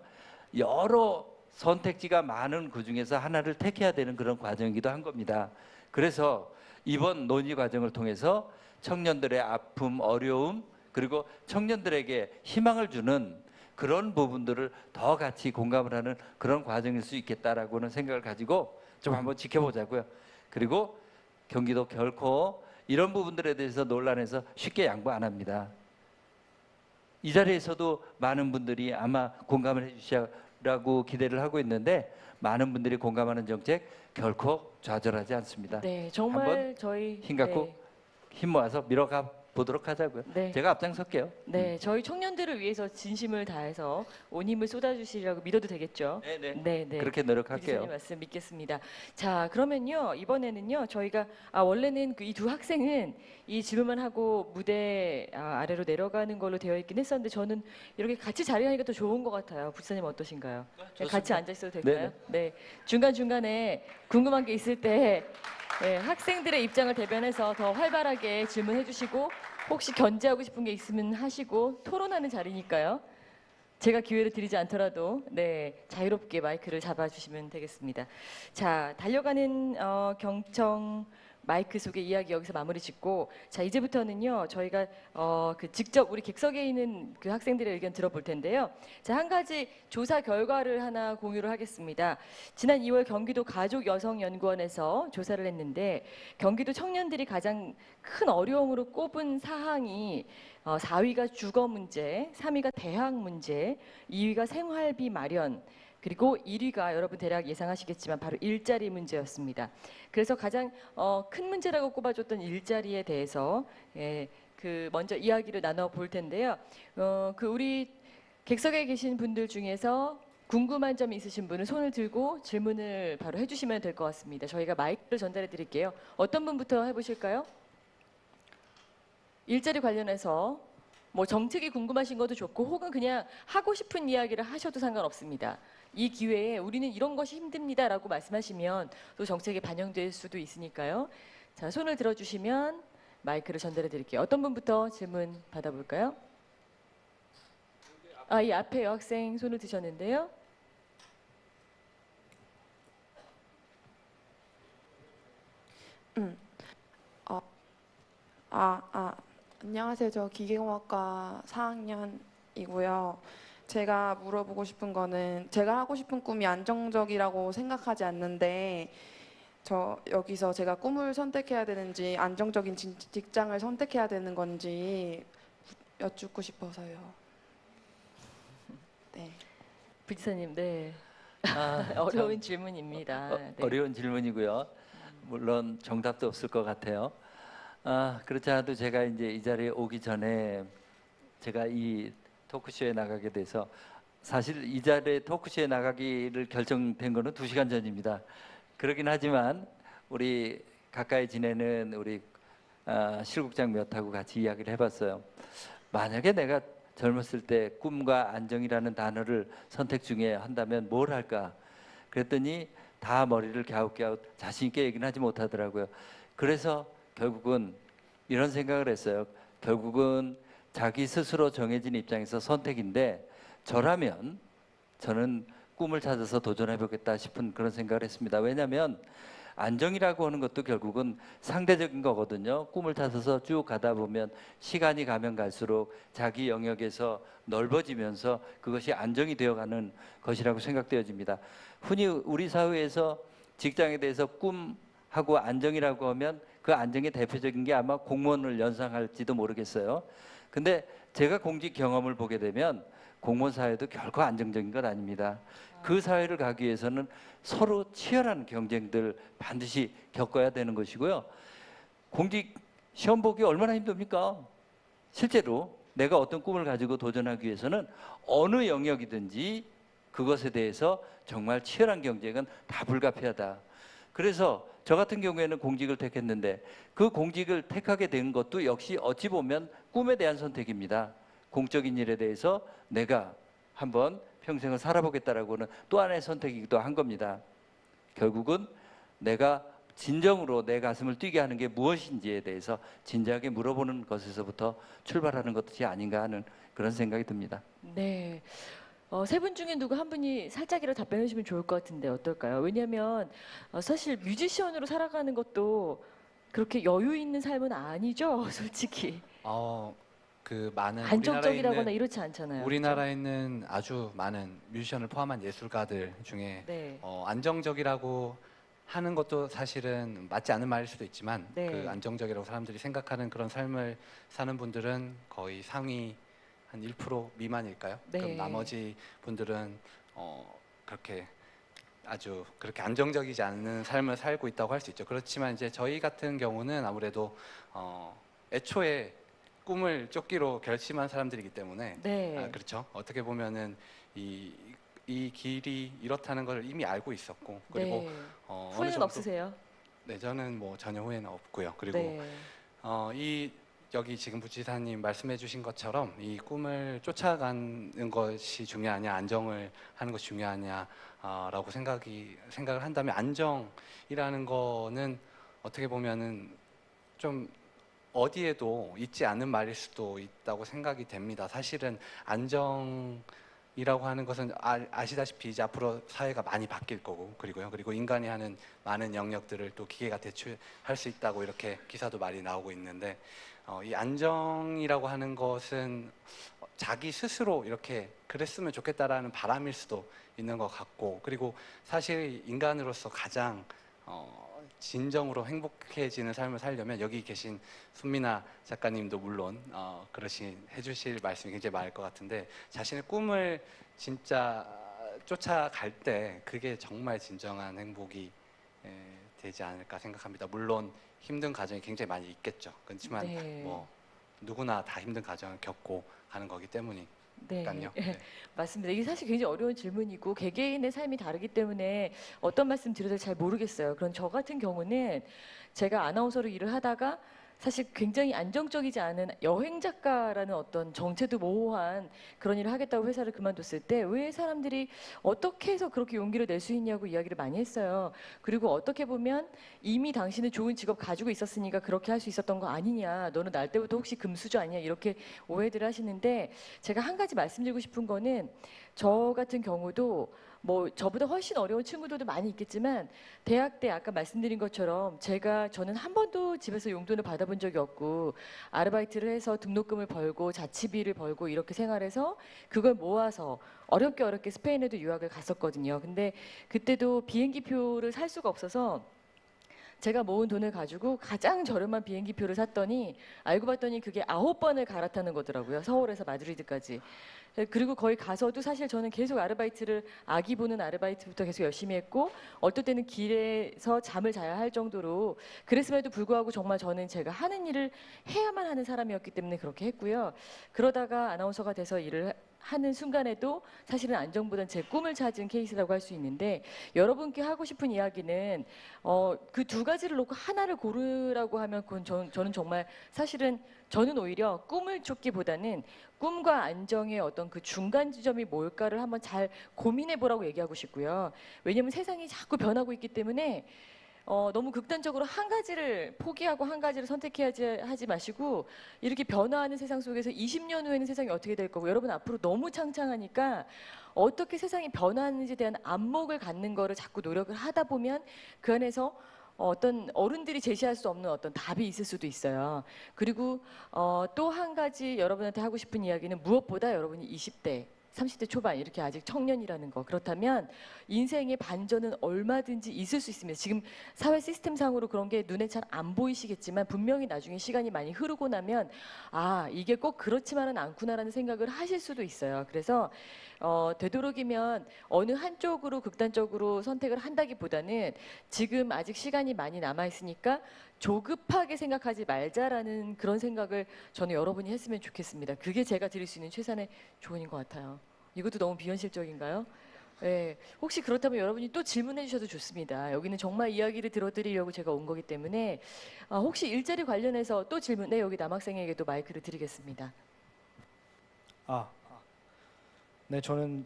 여러 선택지가 많은 그중에서 하나를 택해야 되는 그런 과정이기도 한 겁니다. 그래서 이번 논의 과정을 통해서 청년들의 아픔, 어려움 그리고 청년들에게 희망을 주는 그런 부분들을 더 같이 공감을 하는 그런 과정일 수 있겠다라고는 생각을 가지고 좀 한번 지켜보자고요. 그리고 경기도 결코 이런 부분들에 대해서 논란에서 쉽게 양보 안 합니다. 이 자리에서도 많은 분들이 아마 공감을 해주시라고 기대를 하고 있는데 많은 분들이 공감하는 정책 결코 좌절하지 않습니다. 네, 정말 한번 저희 힘 갖고 힘 모아서 밀어가 보도록 하자고요. 네. 제가 앞장설게요. 네, 저희 청년들을 위해서 진심을 다해서 온 힘을 쏟아주시라고 믿어도 되겠죠? 네네. 네, 네. 그렇게 노력할게요. 부지사님 말씀 믿겠습니다. 자, 그러면요 이번에는요 저희가 원래는 이 두 학생은 이 질문만 하고 무대 아래로 내려가는 걸로 되어 있긴 했었는데 저는 이렇게 같이 자리하니까 더 좋은 것 같아요. 부지사님 어떠신가요? 네, 같이 앉아 있어도 될까요? 네. 중간 중간에 궁금한 게 있을 때 학생들의 입장을 대변해서 더 활발하게 질문해주시고 혹시 견제하고 싶은 게 있으면 하시고 토론하는 자리니까요. 제가 기회를 드리지 않더라도 자유롭게 마이크를 잡아주시면 되겠습니다. 자, 달려가는 경청 마이크 속의 이야기 여기서 마무리 짓고 자 이제부터는요 저희가 직접 우리 객석에 있는 그 학생들의 의견 들어볼 텐데요. 자, 한 가지 조사 결과를 하나 공유를 하겠습니다. 지난 2월 경기도 가족여성연구원에서 조사를 했는데 경기도 청년들이 가장 큰 어려움으로 꼽은 사항이 4위가 주거 문제, 3위가 대학 문제, 2위가 생활비 마련, 그리고 1위가 여러분 대략 예상하시겠지만 바로 일자리 문제였습니다. 그래서 가장 큰 문제라고 꼽아줬던 일자리에 대해서 먼저 이야기를 나눠볼 텐데요. 우리 객석에 계신 분들 중에서 궁금한 점이 있으신 분은 손을 들고 질문을 바로 해주시면 될 것 같습니다. 저희가 마이크를 전달해 드릴게요. 어떤 분부터 해보실까요? 일자리 관련해서 뭐 정책이 궁금하신 것도 좋고 혹은 그냥 하고 싶은 이야기를 하셔도 상관없습니다. 이 기회에 우리는 이런 것이 힘듭니다라고 말씀하시면 또 정책에 반영될 수도 있으니까요. 자, 손을 들어주시면 마이크를 전달해 드릴게요. 어떤 분부터 질문 받아볼까요? 이 앞에 여학생 손을 드셨는데요. 안녕하세요. 저 기계공학과 4학년이고요. 제가 물어보고 싶은 거는 제가 하고 싶은 꿈이 안정적이라고 생각하지 않는데 저 여기서 제가 꿈을 선택해야 되는지 안정적인 직장을 선택해야 되는 건지 여쭙고 싶어서요. 네. 부지사님, 네. 어려운 질문입니다. 네. 어려운 질문이고요. 물론 정답도 없을 것 같아요. 그렇지 않아도 제가 이제 이 자리에 오기 전에 제가 이 토크쇼에 나가게 돼서 사실 이 자리에 토크쇼에 나가기를 결정된 거는 2시간 전입니다. 그러긴 하지만 우리 가까이 지내는 우리 실국장 몇하고 같이 이야기를 해봤어요. 만약에 내가 젊었을 때 꿈과 안정이라는 단어를 선택 중에 한다면 뭘 할까? 그랬더니 다 머리를 갸웃갸웃 자신 있게 얘기는 하지 못하더라고요. 그래서 결국은 이런 생각을 했어요. 결국은 자기 스스로 정해진 입장에서 선택인데 저라면 저는 꿈을 찾아서 도전해보겠다 싶은 그런 생각을 했습니다. 왜냐하면 안정이라고 하는 것도 결국은 상대적인 거거든요. 꿈을 찾아서 쭉 가다 보면 시간이 가면 갈수록 자기 영역에서 넓어지면서 그것이 안정이 되어가는 것이라고 생각되어집니다. 흔히 우리 사회에서 직장에 대해서 꿈하고 안정이라고 하면 그 안정의 대표적인 게 아마 공무원을 연상할지도 모르겠어요. 근데 제가 공직 경험을 보게 되면 공무원 사회도 결코 안정적인 건 아닙니다. 그 사회를 가기 위해서는 서로 치열한 경쟁들 반드시 겪어야 되는 것이고요. 공직 시험 보기 얼마나 힘듭니까? 실제로 내가 어떤 꿈을 가지고 도전하기 위해서는 어느 영역이든지 그것에 대해서 정말 치열한 경쟁은 다 불가피하다. 그래서 저 같은 경우에는 공직을 택했는데 그 공직을 택하게 된 것도 역시 어찌 보면 꿈에 대한 선택입니다. 공적인 일에 대해서 내가 한번 평생을 살아보겠다라고는 또 하나의 선택이기도 한 겁니다. 결국은 내가 진정으로 내 가슴을 뛰게 하는 게 무엇인지에 대해서 진지하게 물어보는 것에서부터 출발하는 것이 아닌가 하는 그런 생각이 듭니다. 네. 세 분 중에 누구 한 분이 살짝이라도 답변해 주시면 좋을 것 같은데 어떨까요? 왜냐하면 사실 뮤지션으로 살아가는 것도 그렇게 여유 있는 삶은 아니죠, 솔직히. 그 많은 안정적이라거나 이렇지 않잖아요. 우리나라에 있는 아주 많은 뮤지션을 포함한 예술가들 중에 네. 안정적이라고 하는 것도 사실은 맞지 않는 말일 수도 있지만 네. 그 안정적이라고 사람들이 생각하는 그런 삶을 사는 분들은 거의 상위 한 1% 미만일까요? 네. 그럼 나머지 분들은 그렇게 아주 그렇게 안정적이지 않은 삶을 살고 있다고 할 수 있죠. 그렇지만 이제 저희 같은 경우는 아무래도 애초에 꿈을 쫓기로 결심한 사람들이기 때문에 네. 그렇죠. 어떻게 보면은 이 길이 이렇다는 걸 이미 알고 있었고 그리고 네. 어느 후회는 정도- 없으세요? 네, 저는 뭐 전혀 후회는 없고요. 그리고 네. 여기 지금 부지사님 말씀해주신 것처럼 이 꿈을 쫓아가는 것이 중요하냐, 안정을 하는 것이 중요하냐라고 생각을 한다면 안정이라는 거는 어떻게 보면은 좀 어디에도 있지 않는 말일 수도 있다고 생각이 됩니다. 사실은 안정이라고 하는 것은 아시다시피 이제 앞으로 사회가 많이 바뀔 거고 그리고 인간이 하는 많은 영역들을 또 기계가 대체할 수 있다고 이렇게 기사도 많이 나오고 있는데 이 안정이라고 하는 것은 자기 스스로 이렇게 그랬으면 좋겠다라는 바람일 수도 있는 것 같고 그리고 사실 인간으로서 가장 진정으로 행복해지는 삶을 살려면 여기 계신 손미나 작가님도 물론 해주실 말씀이 굉장히 많을 것 같은데 자신의 꿈을 진짜 쫓아갈 때 그게 정말 진정한 행복이 되지 않을까 생각합니다. 물론 힘든 과정이 굉장히 많이 있겠죠. 그렇지만 네. 뭐 누구나 다 힘든 과정을 겪고 가는 거기 때문이니까요. 네. 네. 맞습니다. 이게 사실 굉장히 어려운 질문이고 개개인의 삶이 다르기 때문에 어떤 말씀 드려도 잘 모르겠어요. 그런 저 같은 경우는 제가 아나운서로 일을 하다가 사실 굉장히 안정적이지 않은 여행 작가라는 어떤 정체도 모호한 그런 일을 하겠다고 회사를 그만뒀을 때 왜 사람들이 어떻게 해서 그렇게 용기를 낼 수 있냐고 이야기를 많이 했어요. 그리고 어떻게 보면 이미 당신은 좋은 직업 가지고 있었으니까 그렇게 할 수 있었던 거 아니냐. 너는 날 때부터 혹시 금수저 아니냐. 이렇게 오해들을 하시는데 제가 한 가지 말씀드리고 싶은 거는 저 같은 경우도 뭐 저보다 훨씬 어려운 친구들도 많이 있겠지만 대학 때 아까 말씀드린 것처럼 저는 한 번도 집에서 용돈을 받아본 적이 없고 아르바이트를 해서 등록금을 벌고 자취비를 벌고 이렇게 생활해서 그걸 모아서 어렵게 스페인에도 유학을 갔었거든요. 근데 그때도 비행기표를 살 수가 없어서 제가 모은 돈을 가지고 가장 저렴한 비행기표를 샀더니 알고 봤더니 그게 9번을 갈아타는 거더라고요. 서울에서 마드리드까지. 그리고 거기 가서도 사실 저는 계속 아르바이트를 아기 보는 아르바이트부터 계속 열심히 했고 어떨 때는 길에서 잠을 자야 할 정도로 그랬음에도 불구하고 정말 저는 제가 하는 일을 해야만 하는 사람이었기 때문에 그렇게 했고요. 그러다가 아나운서가 돼서 일을 하는 순간에도 사실은 안정보다는 제 꿈을 찾은 케이스라고 할 수 있는데 여러분께 하고 싶은 이야기는 그 두 가지를 놓고 하나를 고르라고 하면 그건 저는 정말 사실은 저는 오히려 꿈을 쫓기보다는 꿈과 안정의 어떤 그 중간 지점이 뭘까를 한번 잘 고민해 보라고 얘기하고 싶고요. 왜냐하면 세상이 자꾸 변하고 있기 때문에 너무 극단적으로 한 가지를 포기하고 한 가지를 하지 마시고 이렇게 변화하는 세상 속에서 20년 후에는 세상이 어떻게 될 거고 여러분 앞으로 너무 창창하니까 어떻게 세상이 변하는지에 대한 안목을 갖는 거를 자꾸 노력을 하다 보면 그 안에서 어떤 어른들이 제시할 수 없는 어떤 답이 있을 수도 있어요. 그리고 또 한 가지 여러분한테 하고 싶은 이야기는 무엇보다 여러분이 20대 30대 초반 이렇게 아직 청년이라는 거 그렇다면 인생의 반전은 얼마든지 있을 수 있습니다. 지금 사회 시스템상으로 그런 게 눈에 잘 안 보이시겠지만 분명히 나중에 시간이 많이 흐르고 나면 이게 꼭 그렇지만은 않구나라는 생각을 하실 수도 있어요. 그래서 되도록이면 어느 한쪽으로 극단적으로 선택을 한다기보다는 지금 아직 시간이 많이 남아 있으니까 조급하게 생각하지 말자라는 그런 생각을 저는 여러분이 했으면 좋겠습니다. 그게 제가 드릴 수 있는 최선의 조언인 것 같아요. 이것도 너무 비현실적인가요? 네, 혹시 그렇다면 여러분이 또 질문해 주셔도 좋습니다. 여기는 정말 이야기를 들어드리려고 제가 온 거기 때문에 혹시 일자리 관련해서 또 질문, 네, 여기 남학생에게도 마이크를 드리겠습니다. 네, 저는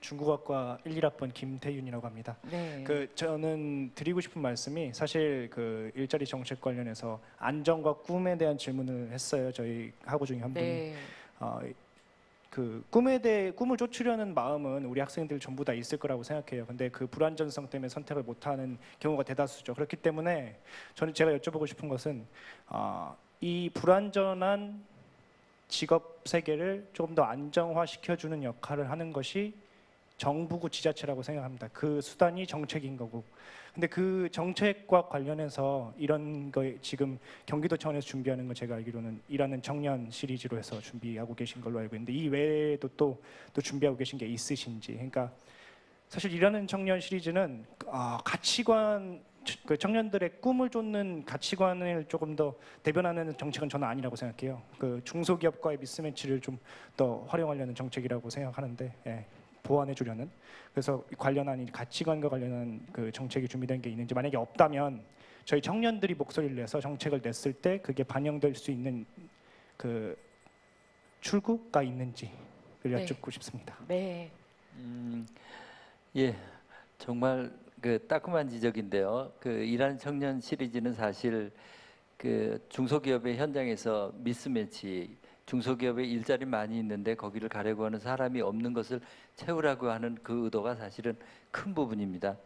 중국어과 1, 1학번 김태윤이라고 합니다. 네. 저는 드리고 싶은 말씀이 사실 그 일자리 정책 관련해서 안정과 꿈에 대한 질문을 했어요. 저희 학우 중에 한 분이. 네. 그 꿈을 쫓으려는 마음은 우리 학생들 전부 다 있을 거라고 생각해요. 근데 그 불안전성 때문에 선택을 못하는 경우가 대다수죠. 그렇기 때문에 제가 여쭤보고 싶은 것은 이 불안전한 직업 세계를 조금 더 안정화시켜주는 역할을 하는 것이 정부고 지자체라고 생각합니다. 그 수단이 정책인 거고. 근데 그 정책과 관련해서 이런 거 지금 경기도 차원에서 준비하는 거 제가 알기로는 일하는 청년 시리즈로 해서 준비하고 계신 걸로 알고 있는데 이 외에도 또 준비하고 계신 게 있으신지. 그러니까 사실 일하는 청년 시리즈는 가치관, 그 청년들의 꿈을 쫓는 가치관을 조금 더 대변하는 정책은 저는 아니라고 생각해요. 그 중소기업과의 미스매치를 좀 더 활용하려는 정책이라고 생각하는데, 예, 보완해 주려는. 그래서 관련한 이 가치관과 관련한 그 정책이 준비된 게 있는지, 만약에 없다면 저희 청년들이 목소리를 내서 정책을 냈을 때 그게 반영될 수 있는 그 출구가 있는지를 네. 여쭙고 싶습니다. 네. 예, 정말 그 따끔한 지적인데요. 그 일하는 청년 시리즈는 사실 그 중소기업의 현장에서 미스매치, 중소기업에 일자리 많이 있는데 거기를 가려고 하는 사람이 없는 것을 채우라고 하는 그 의도가 사실은 큰 부분입니다.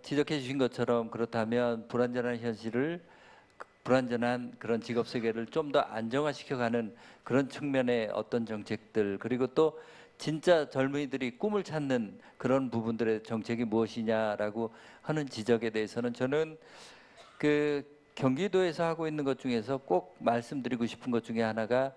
지적해 주신 것처럼 그렇다면 불안전한 현실을, 불안전한 그런 직업 세계를 좀 더 안정화시켜가는 그런 측면의 어떤 정책들, 그리고 또 진짜 젊은이들이 꿈을 찾는 그런 부분들의 정책이 무엇이냐라고 하는 지적에 대해서는 저는 그 경기도에서 하고 있는 것 중에서 꼭 말씀드리고 싶은 것 중에 하나가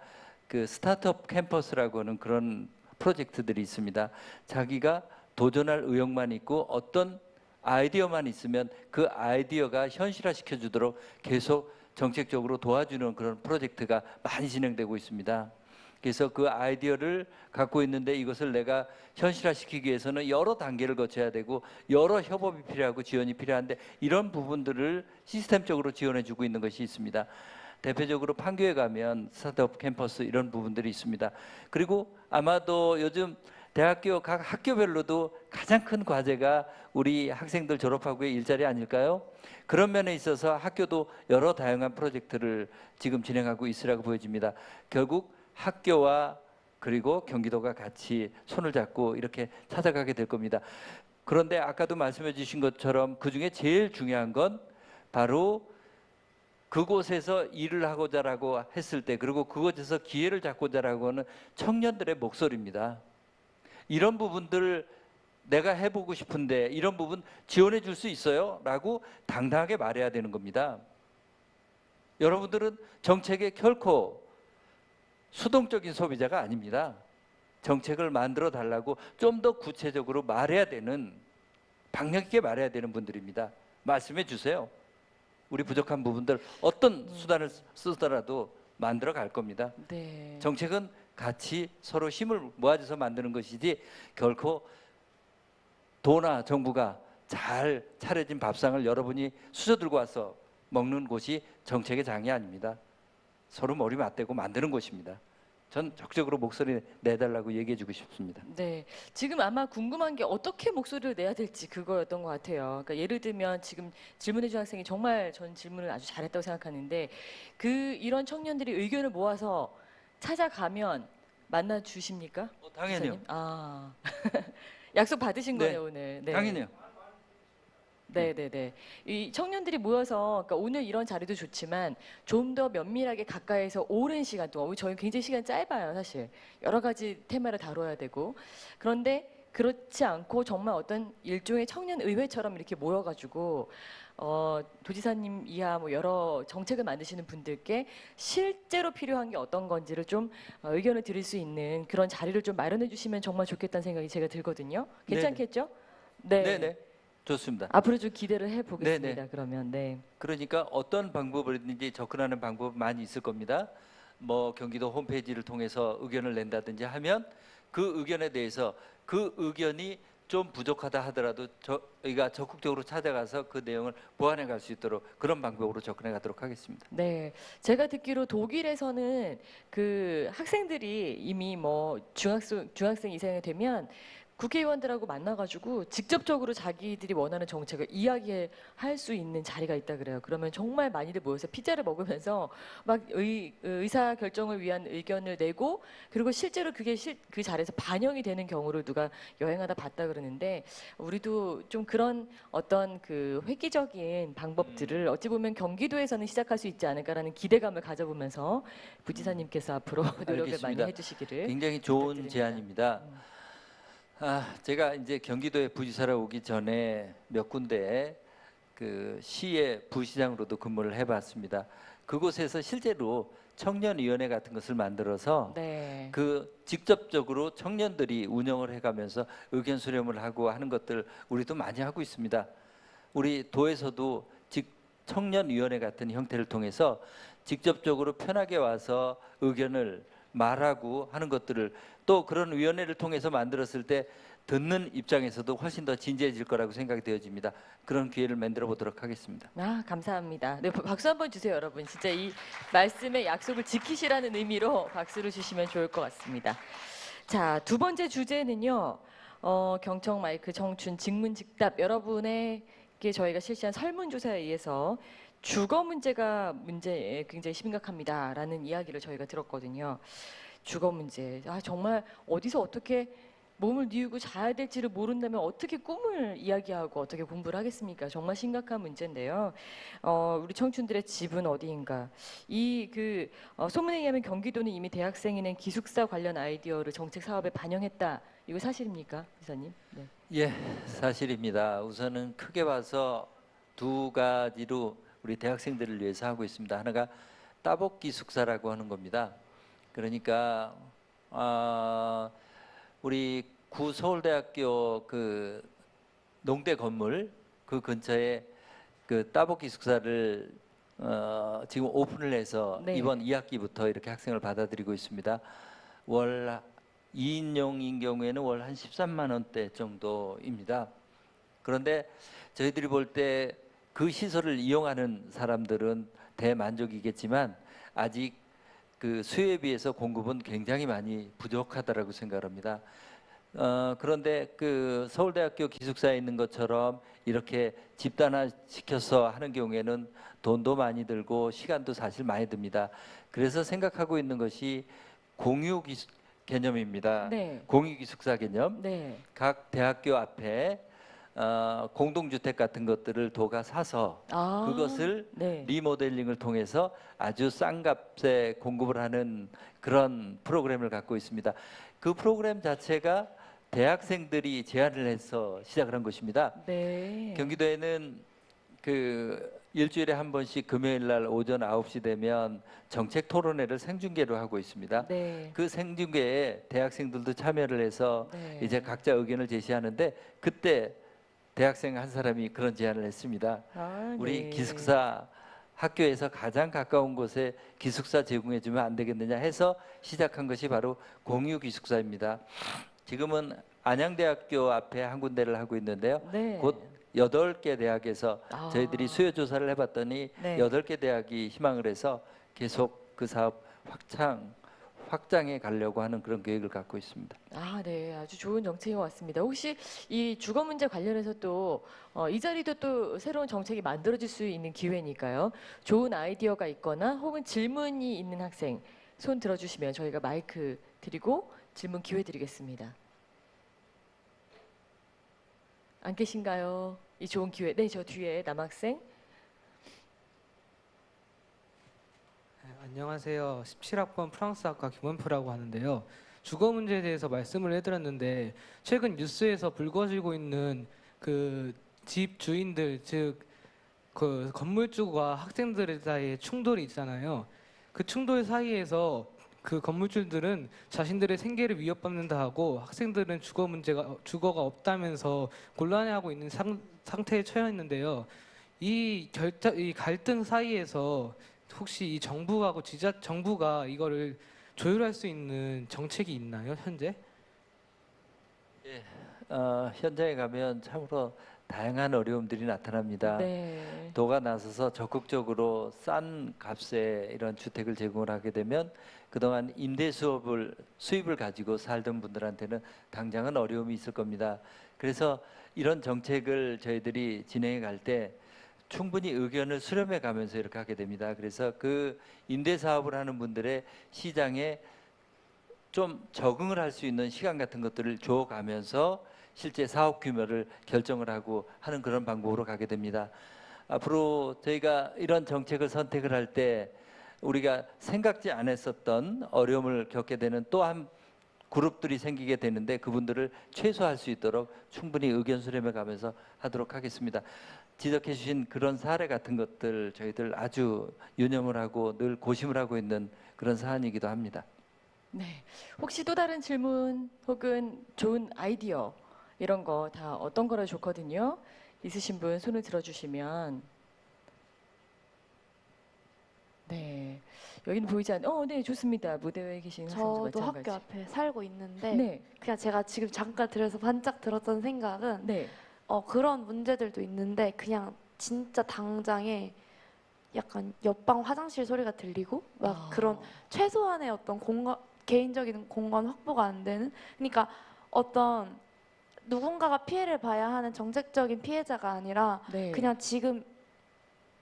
그 스타트업 캠퍼스라고 하는 그런 프로젝트들이 있습니다. 자기가 도전할 의욕만 있고 어떤 아이디어만 있으면 그 아이디어가 현실화시켜 주도록 계속 정책적으로 도와주는 그런 프로젝트가 많이 진행되고 있습니다. 그래서 그 아이디어를 갖고 있는데 이것을 내가 현실화시키기 위해서는 여러 단계를 거쳐야 되고 여러 협업이 필요하고 지원이 필요한데 이런 부분들을 시스템적으로 지원해주고 있는 것이 있습니다. 대표적으로 판교에 가면 스타트업 캠퍼스 이런 부분들이 있습니다. 그리고 아마도 요즘 대학교 각 학교별로도 가장 큰 과제가 우리 학생들 졸업하고의 일자리 아닐까요? 그런 면에 있어서 학교도 여러 다양한 프로젝트를 지금 진행하고 있으라고 보여집니다. 결국 학교와 그리고 경기도가 같이 손을 잡고 이렇게 찾아가게 될 겁니다. 그런데 아까도 말씀해 주신 것처럼 그중에 제일 중요한 건 바로 그곳에서 일을 하고자라고 했을 때, 그리고 그곳에서 기회를 잡고자라고 하는 청년들의 목소리입니다. 이런 부분들을 내가 해보고 싶은데 이런 부분 지원해 줄 수 있어요? 라고 당당하게 말해야 되는 겁니다. 여러분들은 정책에 결코 수동적인 소비자가 아닙니다. 정책을 만들어 달라고 좀 더 구체적으로 말해야 되는, 박력 있게 말해야 되는 분들입니다. 말씀해 주세요. 우리 부족한 부분들 어떤 수단을 쓰더라도 만들어 갈 겁니다. 네. 정책은 같이 서로 힘을 모아줘서 만드는 것이지 결코 도나 정부가 잘 차려진 밥상을 여러분이 수저 들고 와서 먹는 곳이 정책의 장이 아닙니다. 서로 머리 맞대고 만드는 곳입니다. 전 적극적으로 목소리 내달라고 얘기해주고 싶습니다. 네, 지금 아마 궁금한 게 어떻게 목소리를 내야 될지 그거였던 것 같아요. 그러니까 예를 들면 지금 질문해준 학생이 정말 전 질문을 아주 잘했다고 생각하는데 이런 청년들이 의견을 모아서 찾아가면 만나 주십니까? 당연히요. 기사님? 아 약속 받으신 네. 거네요 오늘. 네. 당연히요. 네네네. 이 청년들이 모여서 그러니까 오늘 이런 자리도 좋지만 좀 더 면밀하게 가까이서 오랜 시간 동안 저희 굉장히 시간 짧아요 사실 여러 가지 테마를 다뤄야 되고 그런데 그렇지 않고 정말 어떤 일종의 청년 의회처럼 이렇게 모여가지고 도지사님 이하 뭐 여러 정책을 만드시는 분들께 실제로 필요한 게 어떤 건지를 좀 의견을 드릴 수 있는 그런 자리를 좀 마련해 주시면 정말 좋겠다는 생각이 제가 들거든요. 괜찮겠죠? 네네. 좋습니다. 앞으로 좀 기대를 해보겠습니다. 네네. 그러면 네. 그러니까 어떤 방법이든지 접근하는 방법 많이 있을 겁니다. 뭐 경기도 홈페이지를 통해서 의견을 낸다든지 하면 그 의견에 대해서 그 의견이 좀 부족하다 하더라도 저희가 적극적으로 찾아가서 그 내용을 보완해 갈 수 있도록 그런 방법으로 접근해 가도록 하겠습니다. 네, 제가 듣기로 독일에서는 그 학생들이 이미 뭐 중학생 이상이 되면 국회의원들하고 만나가지고 직접적으로 자기들이 원하는 정책을 이야기할 수 있는 자리가 있다 그래요. 그러면 정말 많이들 모여서 피자를 먹으면서 막 의사 결정을 위한 의견을 내고 그리고 실제로 그게 그 자리에서 반영이 되는 경우를 누가 여행하다 봤다 그러는데 우리도 좀 그런 어떤 그 획기적인 방법들을 어찌 보면 경기도에서는 시작할 수 있지 않을까라는 기대감을 가져보면서 부지사님께서 앞으로 노력을 많이 알겠습니다. 해주시기를 굉장히 좋은 부탁드립니다. 제안입니다. 제가 이제 경기도에 부지사로 오기 전에 몇 군데 그 시의 부시장으로도 근무를 해봤습니다. 그곳에서 실제로 청년위원회 같은 것을 만들어서 네. 그 직접적으로 청년들이 운영을 해가면서 의견 수렴을 하고 하는 것들 우리도 많이 하고 있습니다. 우리 도에서도 청년위원회 같은 형태를 통해서 직접적으로 편하게 와서 의견을 말하고 하는 것들을 또 그런 위원회를 통해서 만들었을 때 듣는 입장에서도 훨씬 더 진지해질 거라고 생각이 되어집니다. 그런 기회를 만들어 보도록 하겠습니다. 감사합니다. 네, 박수 한번 주세요, 여러분. 진짜 이 말씀의 약속을 지키시라는 의미로 박수를 주시면 좋을 것 같습니다. 자, 두 번째 주제는요. 경청 마이크 정춘 직문직답 여러분에게 저희가 실시한 설문조사에 의해서 주거 문제가 굉장히 심각합니다라는 이야기를 저희가 들었거든요. 주거 문제. 정말 어디서 어떻게 몸을 뉘우고 자야 될지를 모른다면 어떻게 꿈을 이야기하고 어떻게 공부를 하겠습니까? 정말 심각한 문제인데요. 우리 청춘들의 집은 어디인가? 소문에 의하면 경기도는 이미 대학생이 기숙사 관련 아이디어를 정책 사업에 반영했다. 이거 사실입니까, 이사님? 네. 예, 사실입니다. 우선은 크게 봐서 두 가지로 우리 대학생들을 위해서 하고 있습니다. 하나가 따복 기숙사라고 하는 겁니다. 그러니까 우리 구 서울대학교 그 농대 건물 그 근처에 그 따복 기숙사를 지금 오픈을 해서 네. 이번 2학기부터 이렇게 학생을 받아들이고 있습니다. 월 2인용인 경우에는 월 한 13만 원대 정도입니다. 그런데 저희들이 볼 때 그 시설을 이용하는 사람들은 대만족이겠지만 아직 그 수요에 비해서 공급은 굉장히 많이 부족하다라고 생각합니다. 그런데 그 서울대학교 기숙사에 있는 것처럼 이렇게 집단화 시켜서 하는 경우에는 돈도 많이 들고 시간도 사실 많이 듭니다. 그래서 생각하고 있는 것이 공유 개념입니다. 네. 공유 기숙사 개념. 네. 각 대학교 앞에 공동주택 같은 것들을 도가 사서 그것을 네. 리모델링을 통해서 아주 싼 값에 공급을 하는 그런 프로그램을 갖고 있습니다. 그 프로그램 자체가 대학생들이 제안을 해서 시작을 한 것입니다. 네. 경기도에는 그 일주일에 한 번씩 금요일 날 오전 9시 되면 정책 토론회를 생중계로 하고 있습니다. 네. 그 생중계에 대학생들도 참여를 해서 네. 이제 각자 의견을 제시하는데 그때 대학생 한 사람이 그런 제안을 했습니다. 우리 네. 기숙사 학교에서 가장 가까운 곳에 기숙사 제공해 주면 안 되겠느냐 해서 시작한 것이 바로 공유 기숙사입니다. 지금은 안양대학교 앞에 한 군데를 하고 있는데요. 네. 곧 8개 대학에서 저희들이 수요 조사를 해봤더니 네. 8개 대학이 희망을 해서 계속 그 사업 확장해 가려고 하는 그런 계획을 갖고 있습니다. 네, 아주 좋은 정책인 것 같습니다. 혹시 이 주거 문제 관련해서 또 이 자리도 또 새로운 정책이 만들어질 수 있는 기회니까요. 좋은 아이디어가 있거나 혹은 질문이 있는 학생 손 들어주시면 저희가 마이크 드리고 질문 기회 드리겠습니다. 안 계신가요? 이 좋은 기회. 네, 저 뒤에 남학생. 안녕하세요. 17학번 프랑스학과 김원표라고 하는데요. 주거 문제에 대해서 말씀을 해드렸는데 최근 뉴스에서 불거지고 있는 그 집 주인들 즉 그 건물주와 학생들 사이에 충돌이 있잖아요. 그 충돌 사이에서 그 건물주들은 자신들의 생계를 위협받는다 하고 학생들은 주거가 없다면서 곤란해하고 있는 상태에 처해 있는데요. 이 갈등 사이에서 혹시 이 정부가 이거를 조율할 수 있는 정책이 있나요, 현재? 현장에 가면 참으로 다양한 어려움들이 나타납니다. 네. 도가 나서서 적극적으로 싼 값에 이런 주택을 제공을 하게 되면 그동안 임대 수입을 가지고 살던 분들한테는 당장은 어려움이 있을 겁니다. 그래서 이런 정책을 저희들이 진행해 갈 때 충분히 의견을 수렴해 가면서 이렇게 하게 됩니다. 그래서 그 임대 사업을 하는 분들의 시장에 좀 적응을 할 수 있는 시간 같은 것들을 줘가면서 실제 사업 규모를 결정을 하고 하는 그런 방법으로 가게 됩니다. 앞으로 저희가 이런 정책을 선택을 할 때 우리가 생각지 않았었던 어려움을 겪게 되는 또 한 그룹들이 생기게 되는데 그분들을 최소화할 수 있도록 충분히 의견 수렴해 가면서 하도록 하겠습니다. 지적해 주신 그런 사례 같은 것들 저희들 아주 유념을 하고 늘 고심을 하고 있는 그런 사안이기도 합니다. 네. 혹시 또 다른 질문 혹은 좋은 아이디어 이런 거 다 어떤 거라 좋거든요. 있으신 분 손을 들어주시면. 네. 여기는 보이지 않. 네, 좋습니다. 무대 위에 계신 학생도 저도 마찬가지. 학교 앞에 살고 있는데 네. 그냥 제가 지금 잠깐 들어서 반짝 들었던 생각은 네. 그런 문제들도 있는데 그냥 진짜 당장에 약간 옆방 화장실 소리가 들리고 막 그런 최소한의 어떤 공간, 개인적인 공간 확보가 안 되는, 그러니까 어떤 누군가가 피해를 봐야 하는 정책적인 피해자가 아니라 네. 그냥 지금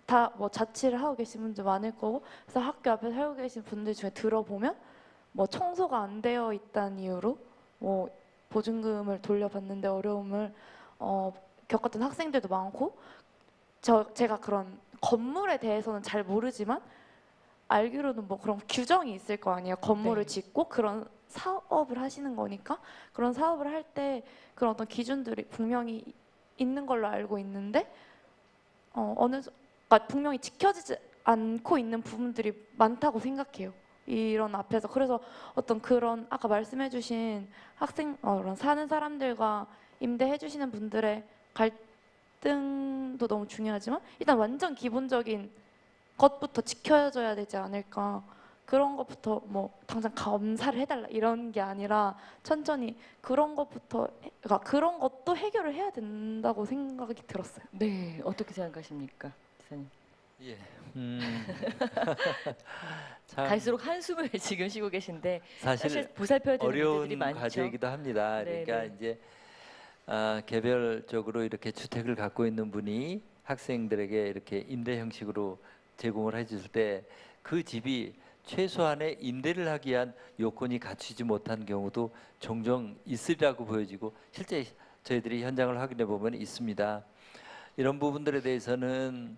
다 뭐 자취를 하고 계신 분들 많을 거고, 그래서 학교 앞에 살고 계신 분들 중에 들어보면 뭐 청소가 안 되어 있다는 이유로 뭐 보증금을 돌려받는데 어려움을 겪었던 학생들도 많고, 제가 그런 건물에 대해서는 잘 모르지만 알기로는 뭐 그런 규정이 있을 거 아니에요. 건물을 네. 짓고 그런 사업을 하시는 거니까 그런 사업을 할 때 그런 어떤 기준들이 분명히 있는 걸로 알고 있는데 그러니까 분명히 지켜지지 않고 있는 부분들이 많다고 생각해요. 이런 앞에서. 그래서 어떤 그런 아까 말씀해주신 그런 사는 사람들과 임대해주시는 분들의 갈등도 너무 중요하지만 일단 완전 기본적인 것부터 지켜져야 되지 않을까. 그런 것부터 뭐 당장 검사를 해달라 이런 게 아니라 천천히 그런 것부터 그러니까 그런 것도 해결을 해야 된다고 생각이 들었어요. 네. 어떻게 생각하십니까, 기사님? 예. 참 갈수록 한숨을 지금 쉬고 계신데 사실 사실 보살펴야 되는 어려운 문제들이 많죠. 과제이기도 합니다. 네, 그러니까 네. 이제 개별적으로 이렇게 주택을 갖고 있는 분이 학생들에게 이렇게 임대 형식으로 제공을 해줄 때 그 집이 최소한의 임대를 하기 위한 요건이 갖추지 못한 경우도 종종 있으리라고 보여지고 실제 저희들이 현장을 확인해 보면 있습니다. 이런 부분들에 대해서는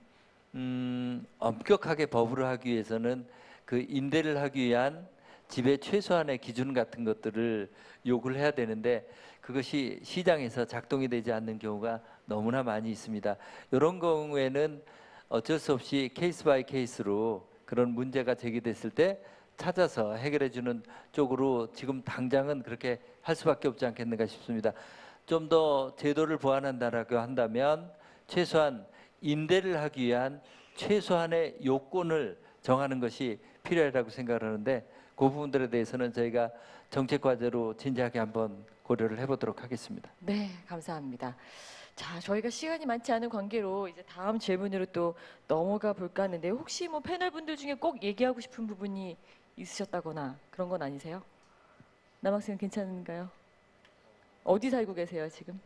엄격하게 법으로 하기 위해서는 그 임대를 하기 위한 집의 최소한의 기준 같은 것들을 요구를 해야 되는데 그것이 시장에서 작동이 되지 않는 경우가 너무나 많이 있습니다. 이런 경우에는 어쩔 수 없이 케이스 바이 케이스로 그런 문제가 제기됐을 때 찾아서 해결해 주는 쪽으로 지금 당장은 그렇게 할 수밖에 없지 않겠는가 싶습니다. 좀 더 제도를 보완한다라고 한다면 최소한 임대를 하기 위한 최소한의 요건을 정하는 것이 필요하다고 생각을 하는데 그 부분들에 대해서는 저희가 정책 과제로 진지하게 한번 고려를 해보도록 하겠습니다. 네, 감사합니다. 자, 저희가 시간이 많지 않은 관계로 이제 다음 질문으로 또 넘어가 볼까 하는데 혹시 뭐 패널 분들 중에 꼭 얘기하고 싶은 부분이 있으셨다거나 그런 건 아니세요? 남학생 괜찮은가요? 어디 살고 계세요 지금?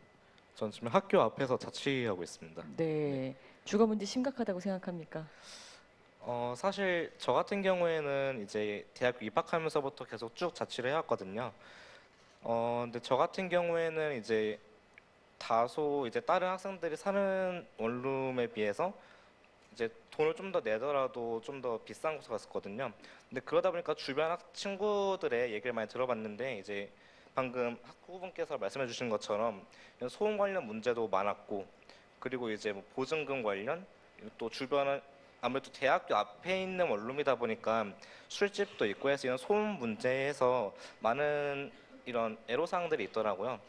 전 지금 학교 앞에서 자취하고 있습니다. 네, 주거 문제 심각하다고 생각합니까? 사실 저 같은 경우에는 이제 대학교 입학하면서부터 계속 쭉 자취를 해왔거든요. 근데 저 같은 경우에는 이제 다소 이제 다른 학생들이 사는 원룸에 비해서 이제 돈을 좀 더 내더라도 좀 더 비싼 곳에 갔었거든요. 근데 그러다 보니까 주변 친구들의 얘기를 많이 들어봤는데 이제 방금 학부분께서 말씀해 주신 것처럼 이런 소음 관련 문제도 많았고 그리고 이제 뭐 보증금 관련 또 주변은 아무래도 대학교 앞에 있는 원룸이다 보니까 술집도 있고 해서 이런 소음 문제에서 많은 이런 애로사항들이 있더라고요.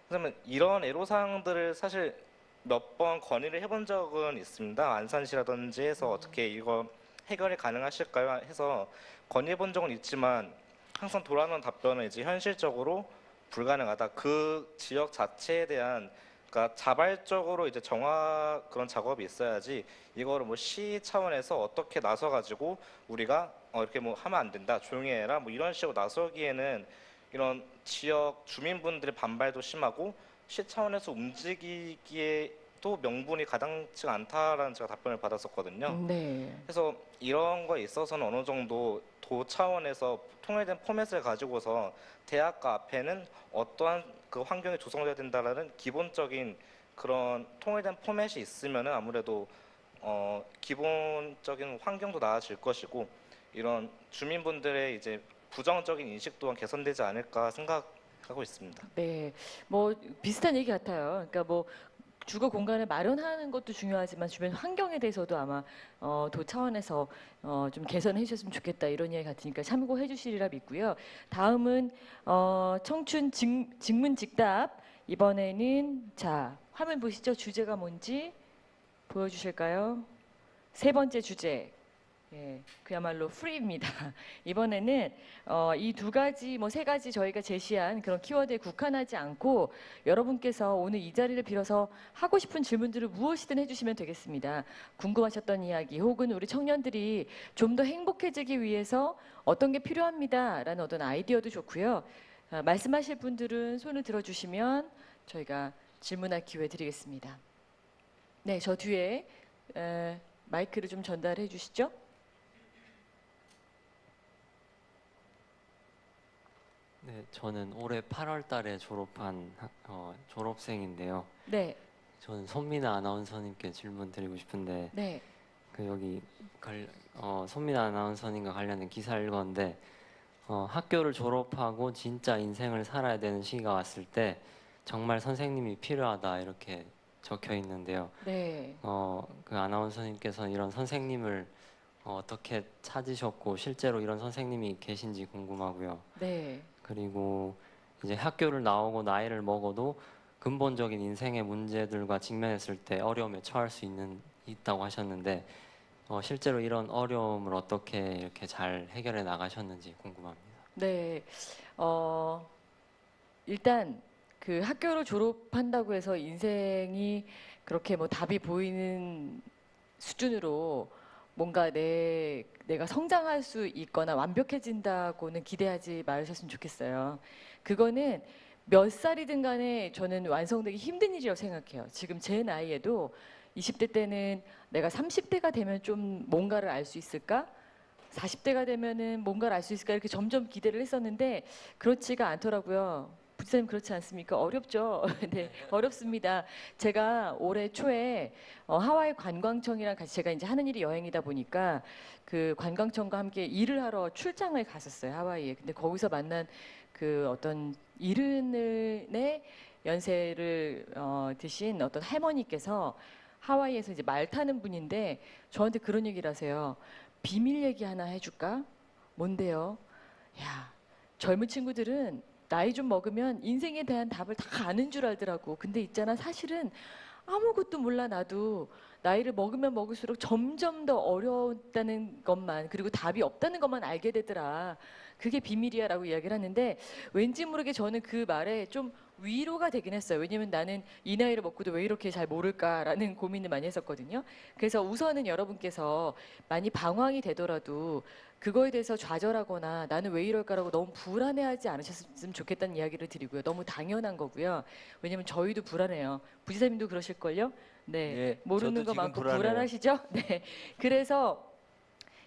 그러면 이런 애로사항들을 사실 몇 번 건의를 해본 적은 있습니다. 안산시라든지 해서 어떻게 이거 해결이 가능하실까요? 해서 건의해본 적은 있지만 항상 돌아오는 답변은 이제 현실적으로 불가능하다. 그 지역 자체에 대한 그러니까 자발적으로 이제 정화 그런 작업이 있어야지 이거를 뭐 시 차원에서 어떻게 나서 가지고 우리가 이렇게 뭐 하면 안 된다, 조용히 해라, 뭐 이런 식으로 나서기에는 이런 지역 주민분들의 반발도 심하고 시 차원에서 움직이기에도 명분이 가당치가 않다라는 제가 답변을 받았었거든요. 네. 그래서 이런 거에 있어서는 어느 정도 도 차원에서 통일된 포맷을 가지고서 대학가 앞에는 어떠한 그 환경이 조성돼야 된다라는 기본적인 그런 통일된 포맷이 있으면은 아무래도 기본적인 환경도 나아질 것이고 이런 주민분들의 이제 부정적인 인식 또한 개선되지 않을까 생각하고 있습니다. 네, 뭐 비슷한 얘기 같아요. 그러니까 뭐 주거 공간을 마련하는 것도 중요하지만 주변 환경에 대해서도 아마 도 차원에서 좀 개선해 주셨으면 좋겠다 이런 이야기 같으니까 참고해 주시리라 믿고요. 다음은 청춘 직문직답. 이번에는 자 화면 보시죠. 주제가 뭔지 보여주실까요? 세 번째 주제. 예, 그야말로 프리입니다. 이번에는 이 두 가지, 뭐 세 가지 저희가 제시한 그런 키워드에 국한하지 않고 여러분께서 오늘 이 자리를 빌어서 하고 싶은 질문들을 무엇이든 해주시면 되겠습니다. 궁금하셨던 이야기 혹은 우리 청년들이 좀 더 행복해지기 위해서 어떤 게 필요합니다라는 어떤 아이디어도 좋고요. 말씀하실 분들은 손을 들어주시면 저희가 질문할 기회 드리겠습니다. 네, 저 뒤에 마이크를 좀 전달해 주시죠. 네, 저는 올해 8월 달에 졸업한 졸업생인데요. 네. 저는 손민아 아나운서님께 질문 드리고 싶은데 네. 그 여기 손민아 아나운서님과 관련된 기사를 읽었는데 학교를 졸업하고 진짜 인생을 살아야 되는 시기가 왔을 때 정말 선생님이 필요하다 이렇게 적혀 있는데요. 네. 그 아나운서님께서는 이런 선생님을 어떻게 찾으셨고 실제로 이런 선생님이 계신지 궁금하고요. 네. 그리고 이제 학교를 나오고 나이를 먹어도 근본적인 인생의 문제들과 직면했을 때 어려움에 처할 수 있다고 하셨는데 실제로 이런 어려움을 어떻게 이렇게 잘 해결해 나가셨는지 궁금합니다. 네. 일단 그 학교를 졸업한다고 해서 인생이 그렇게 뭐 답이 보이는 수준으로 뭔가 내가 성장할 수 있거나 완벽해진다고는 기대하지 말으셨으면 좋겠어요. 그거는 몇 살이든 간에 저는 완성되기 힘든 일이라고 생각해요. 지금 제 나이에도 20대 때는 내가 30대가 되면 좀 뭔가를 알 수 있을까? 40대가 되면은 뭔가를 알 수 있을까? 이렇게 점점 기대를 했었는데 그렇지가 않더라고요. 부지사님 그렇지 않습니까? 어렵죠. 네, 어렵습니다. 제가 올해 초에 하와이 관광청이랑 같이 제가 이제 하는 일이 여행이다 보니까 그 관광청과 함께 일을 하러 출장을 갔었어요, 하와이에. 근데 거기서 만난 그 어떤 이른의 연세를 드신 어떤 할머니께서 하와이에서 이제 말 타는 분인데 저한테 그런 얘기를 하세요. 비밀 얘기 하나 해줄까? 뭔데요? 야, 젊은 친구들은 나이 좀 먹으면 인생에 대한 답을 다 아는 줄 알더라고. 근데 있잖아, 사실은 아무것도 몰라 나도 나이를 먹으면 먹을수록 점점 더 어려웠다는 것만, 그리고 답이 없다는 것만 알게 되더라. 그게 비밀이야 라고 이야기를 하는데 왠지 모르게 저는 그 말에 좀 위로가 되긴 했어요. 왜냐면 나는 이 나이를 먹고도 왜 이렇게 잘 모를까라는 고민을 많이 했었거든요. 그래서 우선은 여러분께서 많이 방황이 되더라도 그거에 대해서 좌절하거나 나는 왜 이럴까라고 너무 불안해하지 않으셨으면 좋겠다는 이야기를 드리고요. 너무 당연한 거고요. 왜냐면 저희도 불안해요. 부지사님도 그러실걸요? 네, 예, 모르는 저도 거 많고 지금 불안해요. 불안하시죠? 네, 그래서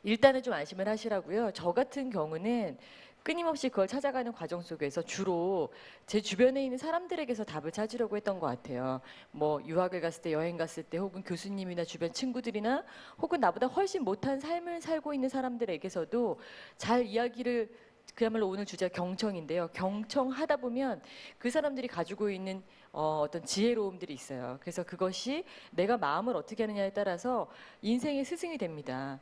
일단은 좀 안심을 하시라고요. 저 같은 경우는 끊임없이 그걸 찾아가는 과정 속에서 주로 제 주변에 있는 사람들에게서 답을 찾으려고 했던 것 같아요. 뭐 유학을 갔을 때, 여행 갔을 때, 혹은 교수님이나 주변 친구들이나 혹은 나보다 훨씬 못한 삶을 살고 있는 사람들에게서도 잘 이야기를, 그야말로 오늘 주제가 경청인데요. 경청하다 보면 그 사람들이 가지고 있는 어떤 지혜로움들이 있어요. 그래서 그것이 내가 마음을 어떻게 하느냐에 따라서 인생의 스승이 됩니다.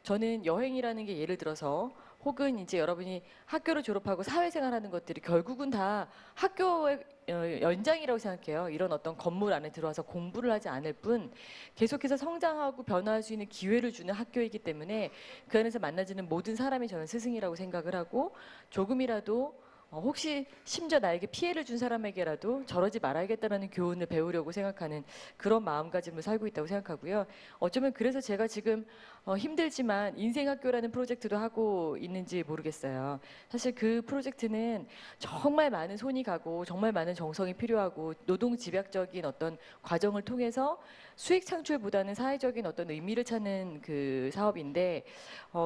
저는 여행이라는 게 예를 들어서 혹은 이제 여러분이 학교를 졸업하고 사회생활하는 것들이 결국은 다 학교의 연장이라고 생각해요. 이런 어떤 건물 안에 들어와서 공부를 하지 않을 뿐 계속해서 성장하고 변화할 수 있는 기회를 주는 학교이기 때문에 그 안에서 만나지는 모든 사람이 저는 스승이라고 생각을 하고 조금이라도 혹시 심지어 나에게 피해를 준 사람에게라도 저러지 말아야겠다라는 교훈을 배우려고 생각하는 그런 마음가짐을 살고 있다고 생각하고요. 어쩌면 그래서 제가 지금 힘들지만 인생학교라는 프로젝트도 하고 있는지 모르겠어요. 사실 그 프로젝트는 정말 많은 손이 가고 정말 많은 정성이 필요하고 노동 집약적인 어떤 과정을 통해서 수익 창출보다는 사회적인 어떤 의미를 찾는 그 사업인데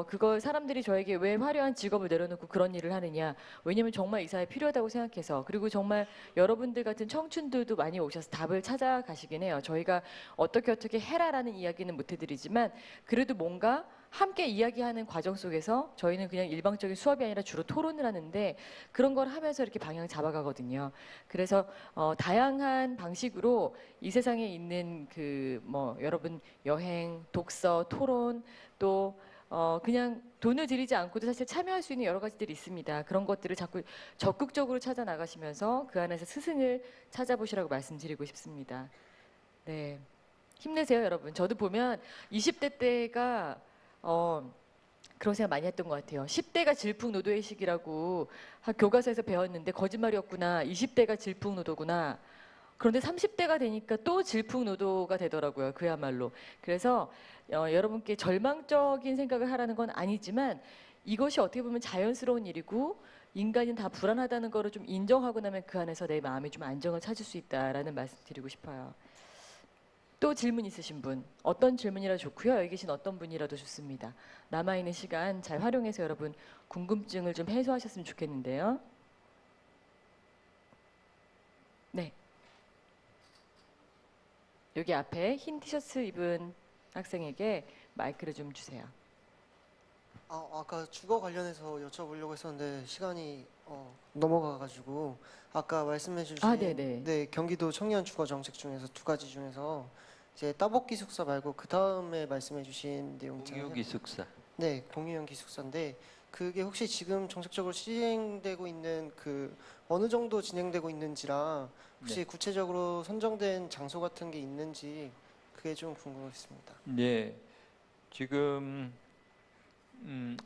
그걸 사람들이 저에게 왜 화려한 직업을 내려놓고 그런 일을 하느냐. 왜냐면 정말 이 사회에 필요하다고 생각해서 그리고 정말 여러분들 같은 청춘들도 많이 오셔서 답을 찾아가시긴 해요. 저희가 어떻게 해라라는 이야기는 못 해드리지만 그래도 뭔가 함께 이야기하는 과정 속에서 저희는 그냥 일방적인 수업이 아니라 주로 토론을 하는데 그런 걸 하면서 이렇게 방향 잡아가거든요. 그래서 다양한 방식으로 이 세상에 있는 그 뭐 여러분 여행, 독서, 토론 또 그냥 돈을 들이지 않고도 사실 참여할 수 있는 여러 가지들이 있습니다. 그런 것들을 자꾸 적극적으로 찾아 나가시면서 그 안에서 스승을 찾아보시라고 말씀드리고 싶습니다. 네, 힘내세요, 여러분. 저도 보면 20대 때가 그런 생각 많이 했던 것 같아요. 10대가 질풍노도의 시기라고 교과서에서 배웠는데 거짓말이었구나. 20대가 질풍노도구나. 그런데 30대가 되니까 또 질풍노도가 되더라고요. 그야말로. 그래서 여러분께 절망적인 생각을 하라는 건 아니지만 이것이 어떻게 보면 자연스러운 일이고 인간은 다 불안하다는 거를 좀 인정하고 나면 그 안에서 내 마음이 좀 안정을 찾을 수 있다라는 말씀 드리고 싶어요. 또 질문 있으신 분, 어떤 질문이라도 좋고요. 여기 계신 어떤 분이라도 좋습니다. 남아있는 시간 잘 활용해서 여러분 궁금증을 좀 해소하셨으면 좋겠는데요. 네. 여기 앞에 흰 티셔츠 입은 학생에게 마이크를 좀 주세요. 아까 주거 관련해서 여쭤보려고 했었는데 시간이 넘어가가지고 아까 말씀해주신 네네. 네, 경기도 청년 주거 정책 중에서 두 가지 중에서 이제 따복 기숙사 말고 그 다음에 말씀해주신 내용 있잖아요. 공유 기숙사. 네, 공유형 기숙사인데 그게 혹시 지금 정책적으로 시행되고 있는 그 어느 정도 진행되고 있는지랑 혹시 네. 구체적으로 선정된 장소 같은 게 있는지 그게 좀 궁금했습니다. 네, 지금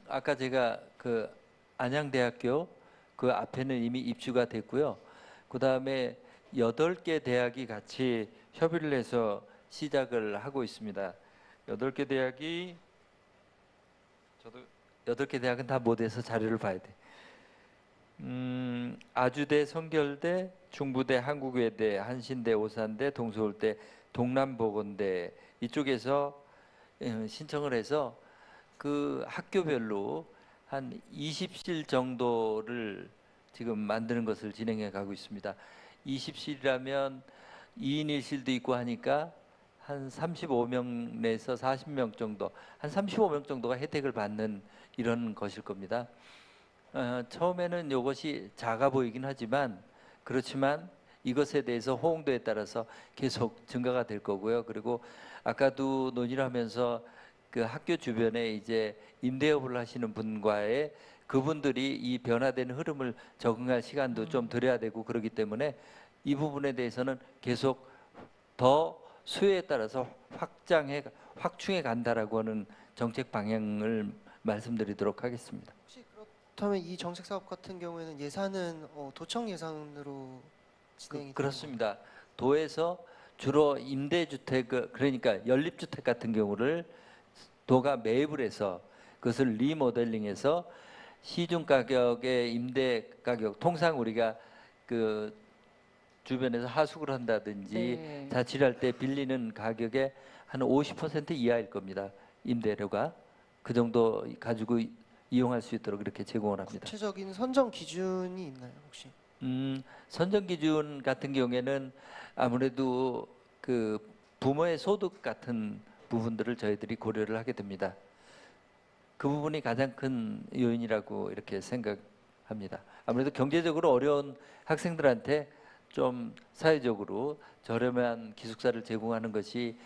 아까 제가 그 안양대학교 그 앞에는 이미 입주가 됐고요. 그 다음에 8개 대학이 같이 협의를 해서 시작을 하고 있습니다. 8개 대학이 저도 8개 대학은 다 못해서 자료를 봐야 돼. 아주대, 성결대, 중부대, 한국외대, 한신대, 오산대, 동서울대, 동남보건대 이쪽에서 신청을 해서 그 학교별로 한 20실 정도를 지금 만드는 것을 진행해 가고 있습니다. 20실이라면 2인 1실도 있고 하니까 한 35명 내에서 40명 정도, 한 35명 정도가 혜택을 받는 이런 것일 겁니다. 처음에는 이것이 작아 보이긴 하지만 그렇지만 이것에 대해서 호응도에 따라서 계속 증가가 될 거고요. 그리고 아까도 논의를 하면서 그 학교 주변에 이제 임대업을 하시는 분과의 그분들이 이 변화되는 흐름을 적응할 시간도 좀 드려야 되고 그렇기 때문에 이 부분에 대해서는 계속 더 수요에 따라서 확충해 간다라고 하는 정책 방향을 말씀드리도록 하겠습니다. 혹시 그렇다면 이 정책 사업 같은 경우에는 예산은 도청 예산으로 진행이 그렇습니다. 도에서 주로 임대주택 그러니까 연립주택 같은 경우를 도가 매입을 해서 그것을 리모델링해서 시중 가격의 임대 가격 통상 우리가 그 주변에서 하숙을 한다든지 네. 자취를 할 때 빌리는 가격의 한 50% 이하일 겁니다. 임대료가 그 정도 가지고 이용할 수 있도록 이렇게 제공을 합니다. 구체적인 선정 기준이 있나요, 혹시? 선정 기준 같은 경우에는 아무래도 그 부모의 소득 같은 부분들을 저희들이 고려를 하게 됩니다. 그 부분이 가장 큰 요인이라고 이렇게 생각합니다. 아무래도 경제적으로 어려운 학생들한테 좀 사회적으로 저렴한 기숙사를 제공하는 것이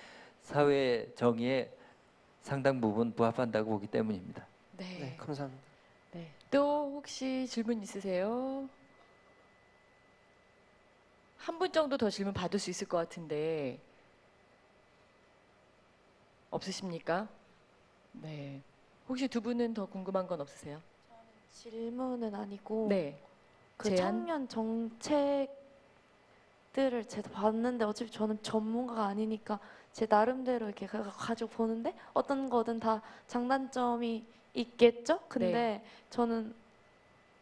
사회 정의에 상당 부분 부합한다고 보기 때문입니다. 네. 감사합니다. 네. 또 혹시 질문 있으세요? 한 분 정도 더 질문 받을 수 있을 것 같은데 없으십니까? 네. 혹시 두 분은 더 궁금한 건 없으세요? 질문은 아니고 네. 그 제안? 청년 정책들을 제가 봤는데 어차피 저는 전문가가 아니니까 제 나름대로 이렇게 가지고 보는데 어떤 거든 다 장단점이 있겠죠? 근데 네. 저는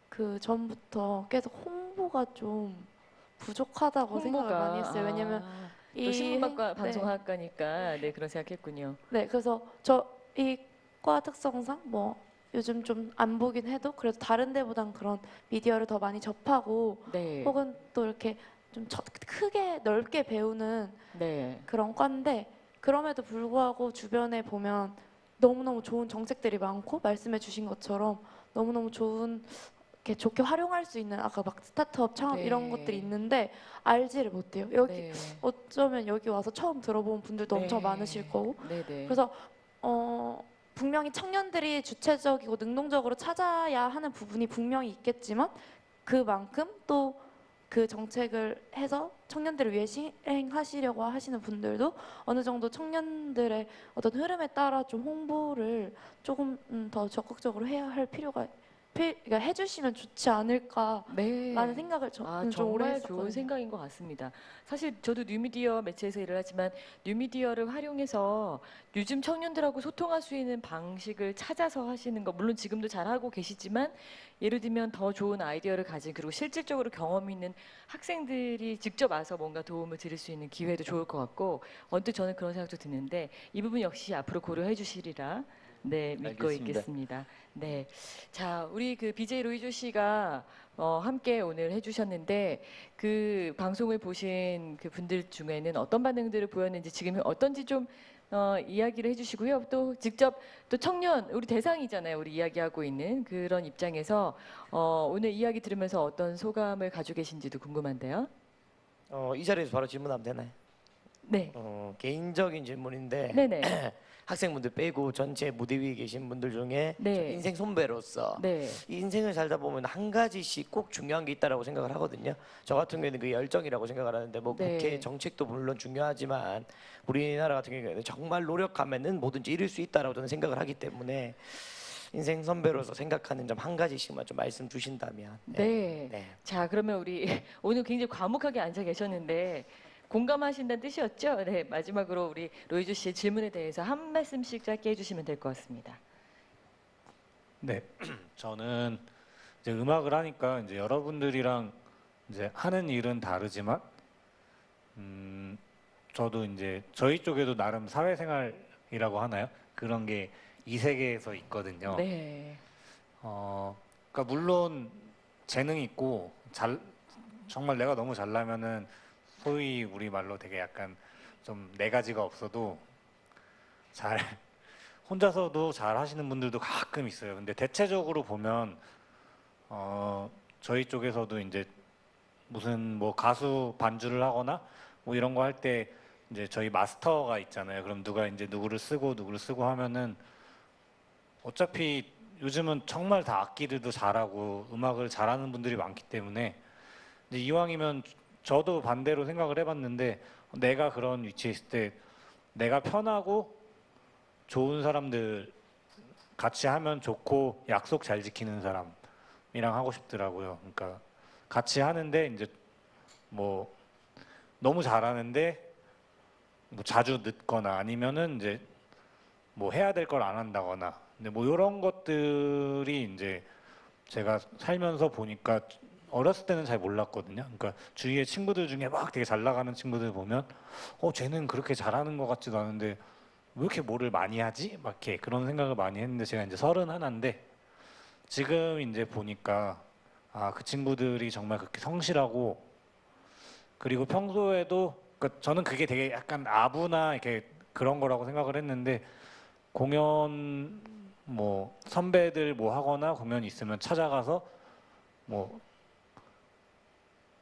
그 전부터 계속 홍보가 좀 부족하다고 생각을 많이 했어요. 왜냐면 또 신문학과 네. 방송학과니까 네 그런 생각했군요. 네, 그래서 저 이 과 특성상 뭐 요즘 좀 안 보긴 해도 그래도 다른 데보단 그런 미디어를 더 많이 접하고 네. 혹은 또 이렇게 좀 크게 넓게 배우는 네. 그런 과인데 그럼에도 불구하고 주변에 보면 너무너무 좋은 정책들이 많고 말씀해 주신 것처럼 너무너무 좋은 이렇게 좋게 활용할 수 있는 아까 막 스타트업 창업 네. 이런 것들이 있는데 알지를 못해요. 여기 네. 어쩌면 여기 와서 처음 들어본 분들도 엄청 네. 많으실 거고 네네. 그래서 분명히 청년들이 주체적이고 능동적으로 찾아야 하는 부분이 분명히 있겠지만 그만큼 또 그 정책을 해서 청년들을 위해 시행하시려고 하시는 분들도 어느 정도 청년들의 어떤 흐름에 따라 좀 홍보를 조금 더 적극적으로 해야 할 필요가 그러니까 해주시면 좋지 않을까라는 생각을 저는 좀 오래 정말 했었거든요. 좋은 생각인 것 같습니다. 사실 저도 뉴미디어 매체에서 일을 하지만 뉴미디어를 활용해서 요즘 청년들하고 소통할 수 있는 방식을 찾아서 하시는 거 물론 지금도 잘하고 계시지만 예를 들면 더 좋은 아이디어를 가진 그리고 실질적으로 경험 있는 학생들이 직접 와서 뭔가 도움을 드릴 수 있는 기회도 좋을 것 같고 언뜻 저는 그런 생각도 드는데 이 부분 역시 앞으로 고려해 주시리라 네 믿고 알겠습니다. 있겠습니다. 네, 자 우리 그 BJ 로이조 씨가 함께 오늘 해주셨는데 그 방송을 보신 그 분들 중에는 어떤 반응들을 보였는지 지금 어떤지 좀 이야기를 해주시고요. 또 직접 또 청년 우리 대상이잖아요. 우리 이야기하고 있는 그런 입장에서 오늘 이야기 들으면서 어떤 소감을 가지고 계신지도 궁금한데요. 이 자리에서 바로 질문하면 되나요? 네. 개인적인 질문인데 네네. 학생분들 빼고 전체 무대 위에 계신 분들 중에 네. 저 인생 선배로서 네. 이 인생을 살다 보면 한 가지씩 꼭 중요한 게 있다라고 생각을 하거든요. 저 같은 경우에는 그 열정이라고 생각을 하는데 뭐 네. 국회 정책도 물론 중요하지만 우리나라 같은 경우에는 정말 노력하면은 뭐든지 이룰 수 있다라고 저는 생각을 하기 때문에 인생 선배로서 생각하는 점 한 가지씩만 좀 말씀 주신다면. 네. 네. 자 그러면 우리 오늘 굉장히 과묵하게 앉아 계셨는데 공감하신다는 뜻이었죠? 네. 마지막으로 우리 로이조 씨의 질문에 대해서 한 말씀씩 짧게 해주시면 될 것 같습니다. 네, 저는 이제 음악을 하니까 이제 여러분들이랑 이제 하는 일은 다르지만, 저도 이제 저희 쪽에도 나름 사회생활이라고 하나요? 그런 게 이 세계에서 있거든요. 네. 그러니까 물론 재능 있고 정말 내가 너무 잘나면은 소위 우리 말로 되게 약간 좀 네 가지가 없어도 잘 혼자서도 잘 하시는 분들도 가끔 있어요. 근데 대체적으로 보면 저희 쪽에서도 이제 무슨 뭐 가수 반주를 하거나 뭐 이런 거 할 때 이제 저희 마스터가 있잖아요. 그럼 누가 이제 누구를 쓰고 하면은 어차피 요즘은 정말 다 악기들도 잘하고 음악을 잘하는 분들이 많기 때문에 이제 이왕이면 저도 반대로 생각을 해봤는데 내가 그런 위치에 있을 때 내가 편하고 좋은 사람들 같이 하면 좋고 약속 잘 지키는 사람이랑 하고 싶더라고요. 그러니까 같이 하는데 이제 뭐 너무 잘하는데 뭐 자주 늦거나 아니면은 이제 뭐 해야 될 걸 안 한다거나 근데 뭐 이런 것들이 이제 제가 살면서 보니까 어렸을 때는 잘 몰랐거든요. 그러니까 주위에 친구들 중에 막 되게 잘 나가는 친구들 보면 쟤는 그렇게 잘하는 것 같지도 않은데 왜 이렇게 뭐를 많이 하지? 막 이렇게 그런 생각을 많이 했는데 제가 이제 31인데 지금 이제 보니까 그 친구들이 정말 그렇게 성실하고 그리고 평소에도 그러니까 저는 그게 되게 약간 아부나 이렇게 그런 거라고 생각을 했는데 공연 뭐 선배들 뭐 하거나 공연 있으면 찾아가서 뭐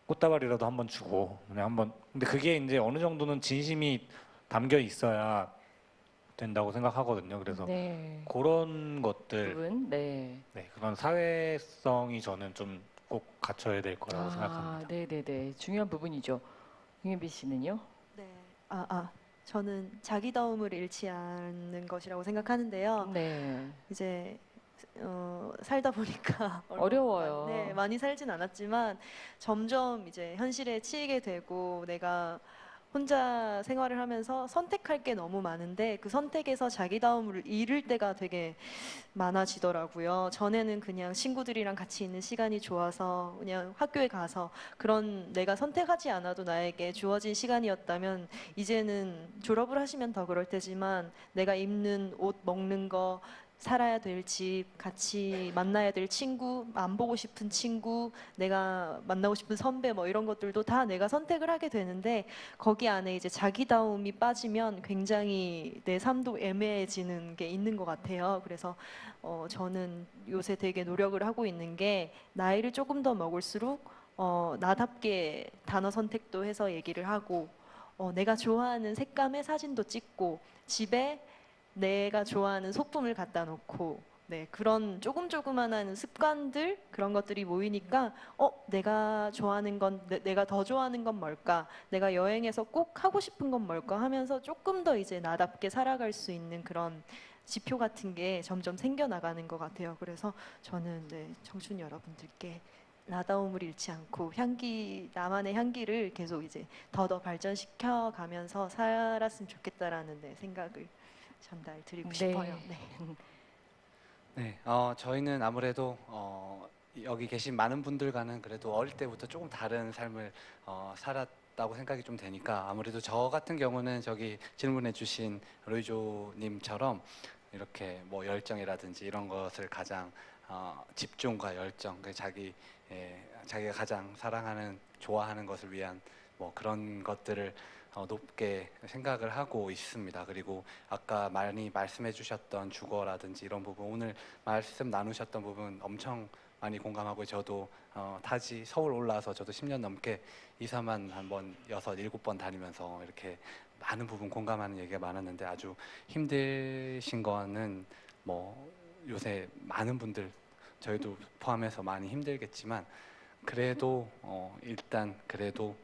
꽃다발이라도 한번 주고 그냥 한번 근데 그게 이제 어느 정도는 진심이 담겨 있어야 된다고 생각하거든요. 그래서 네. 그런 것들 부분, 네. 그런 사회성이 저는 좀 꼭 갖춰야 될 거라고 생각합니다. 네네네. 중요한 부분이죠. 김현비 씨는요? 네. 저는 자기다움을 잃지 않는 것이라고 생각하는데요. 네. 이제 살다 보니까 어려워요. 네, 많이 살진 않았지만 점점 이제 현실에 치이게 되고 내가 혼자 생활을 하면서 선택할 게 너무 많은데 그 선택에서 자기다움을 잃을 때가 되게 많아지더라고요. 전에는 그냥 친구들이랑 같이 있는 시간이 좋아서 그냥 학교에 가서 그런 내가 선택하지 않아도 나에게 주어진 시간이었다면 이제는 졸업을 하시면 더 그럴 테지만 내가 입는 옷, 먹는 거, 살아야 될 집, 같이 만나야 될 친구, 안 보고 싶은 친구, 내가 만나고 싶은 선배 뭐 이런 것들도 다 내가 선택을 하게 되는데 거기 안에 이제 자기다움이 빠지면 굉장히 내 삶도 애매해지는 게 있는 것 같아요. 그래서 저는 요새 되게 노력을 하고 있는 게 나이를 조금 더 먹을수록 나답게 단어 선택도 해서 얘기를 하고 내가 좋아하는 색감의 사진도 찍고 집에 내가 좋아하는 소품을 갖다 놓고 네, 그런 조그만한 습관들 그런 것들이 모이니까 내가 좋아하는 건 내가 더 좋아하는 건 뭘까? 내가 여행에서 꼭 하고 싶은 건 뭘까? 하면서 조금 더 이제 나답게 살아갈 수 있는 그런 지표 같은 게 점점 생겨나가는 것 같아요. 그래서 저는 네, 청춘 여러분들께 나다움을 잃지 않고 나만의 향기를 계속 이제 더 발전시켜 가면서 살았으면 좋겠다라는 네, 생각을 전달드리고 네. 싶어요. 네. 네, 저희는 아무래도 여기 계신 많은 분들과는 그래도 어릴 때부터 조금 다른 삶을 살았다고 생각이 좀 되니까 아무래도 저 같은 경우는 저기 질문해주신 로이조님처럼 이렇게 뭐 열정이라든지 이런 것을 가장 집중과 열정, 자기가 가장 사랑하는, 좋아하는 것을 위한 뭐 그런 것들을 높게 생각을 하고 있습니다. 그리고 아까 많이 말씀해 주셨던 주거라든지 이런 부분, 오늘 말씀 나누셨던 부분 엄청 많이 공감하고 저도 타지 서울 올라와서 저도 10년 넘게 이사만 한번 6, 7번 다니면서 이렇게 많은 부분 공감하는 얘기가 많았는데 아주 힘드신 거는 뭐 요새 많은 분들 저희도 포함해서 많이 힘들겠지만 그래도 일단 그래도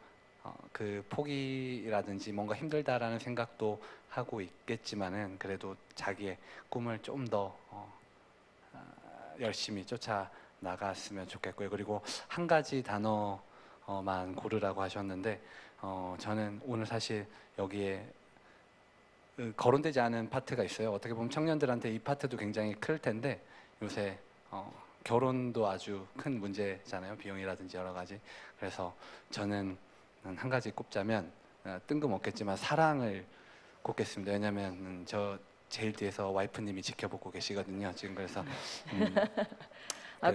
그 포기라든지 뭔가 힘들다라는 생각도 하고 있겠지만은 그래도 자기의 꿈을 좀 더 열심히 쫓아 나갔으면 좋겠고요. 그리고 한 가지 단어만 고르라고 하셨는데 저는 오늘 사실 여기에 거론되지 않은 파트가 있어요. 어떻게 보면 청년들한테 이 파트도 굉장히 클 텐데 요새 결혼도 아주 큰 문제잖아요. 비용이라든지 여러 가지. 그래서 저는 한 가지 꼽자면 뜬금없겠지만 사랑을 꼽겠습니다. 왜냐하면 저 제일 뒤에서 와이프님이 지켜보고 계시거든요. 지금 그래서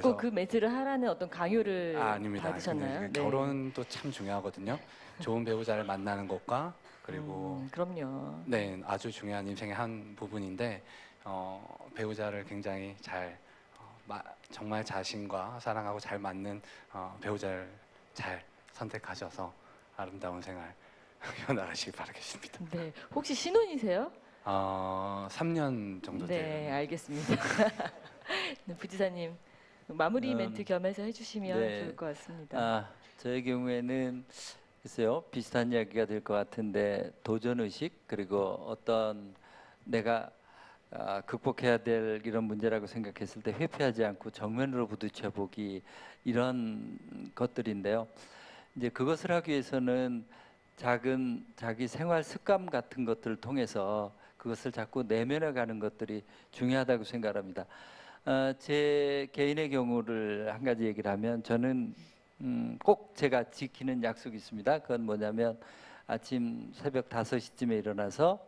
꼭 그 멘트를 하라는 어떤 강요를 아닙니다. 받으셨나요? 근데 배우도 참 중요하거든요. 좋은 배우자를 만나는 것과 그리고 그럼요. 네, 아주 중요한 인생의 한 부분인데 배우자를 굉장히 잘 정말 자신과 사랑하고 잘 맞는 배우자를 잘 선택하셔서 아름다운 생활 이어나가시기 바라겠습니다. 네, 혹시 신혼이세요? 3년 정도 돼요. 네, 알겠습니다. 네, 부지사님 마무리 멘트 겸해서 해주시면 네. 좋을 것 같습니다. 저의 경우에는 글쎄요 비슷한 이야기가 될 것 같은데 도전 의식 그리고 어떤 내가 극복해야 될 이런 문제라고 생각했을 때 회피하지 않고 정면으로 부딪혀 보기 이런 것들인데요. 이제 그것을 하기 위해서는 작은 자기 생활 습관 같은 것들을 통해서 그것을 자꾸 내면에 가는 것들이 중요하다고 생각합니다. 제 개인의 경우를 한 가지 얘기를 하면 저는 꼭 제가 지키는 약속이 있습니다. 그건 뭐냐면 아침 새벽 5시쯤에 일어나서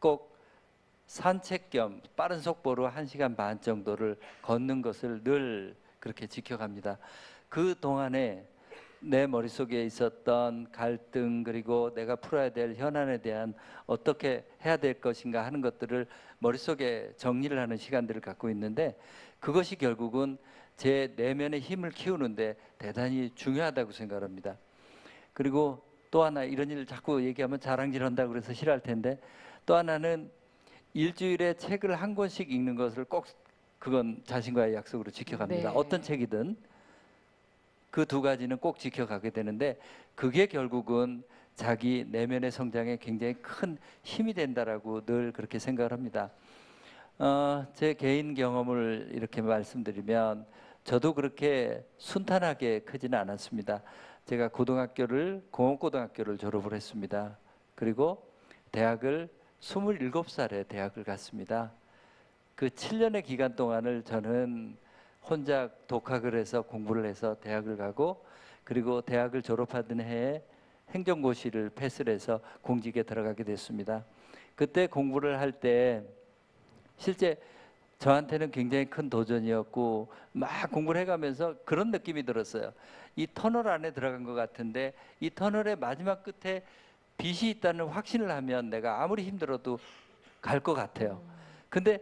꼭 산책 겸 빠른 속도로 1시간 반 정도를 걷는 것을 늘 그렇게 지켜갑니다. 그 동안에 내 머릿속에 있었던 갈등 그리고 내가 풀어야 될 현안에 대한 어떻게 해야 될 것인가 하는 것들을 머릿속에 정리를 하는 시간들을 갖고 있는데 그것이 결국은 제 내면의 힘을 키우는데 대단히 중요하다고 생각합니다. 그리고 또 하나 이런 일을 자꾸 얘기하면 자랑질한다고 그래서 싫어할 텐데 또 하나는 일주일에 책을 한 권씩 읽는 것을 꼭 그건 자신과의 약속으로 지켜갑니다. 네. 어떤 책이든 그 두 가지는 꼭 지켜가게 되는데 그게 결국은 자기 내면의 성장에 굉장히 큰 힘이 된다라고 늘 그렇게 생각을 합니다. 제 개인 경험을 이렇게 말씀드리면 저도 그렇게 순탄하게 크지는 않았습니다. 제가 공업고등학교를 졸업을 했습니다. 그리고 대학을 27살에 대학을 갔습니다. 그 7년의 기간 동안을 저는 혼자 독학을 해서 공부를 해서 대학을 가고, 그리고 대학을 졸업하던 해에 행정고시를 패스를 해서 공직에 들어가게 됐습니다. 그때 공부를 할 때 실제 저한테는 굉장히 큰 도전이었고, 막 공부를 해가면서 그런 느낌이 들었어요. 이 터널 안에 들어간 것 같은데, 이 터널의 마지막 끝에 빛이 있다는 확신을 하면 내가 아무리 힘들어도 갈 것 같아요. 근데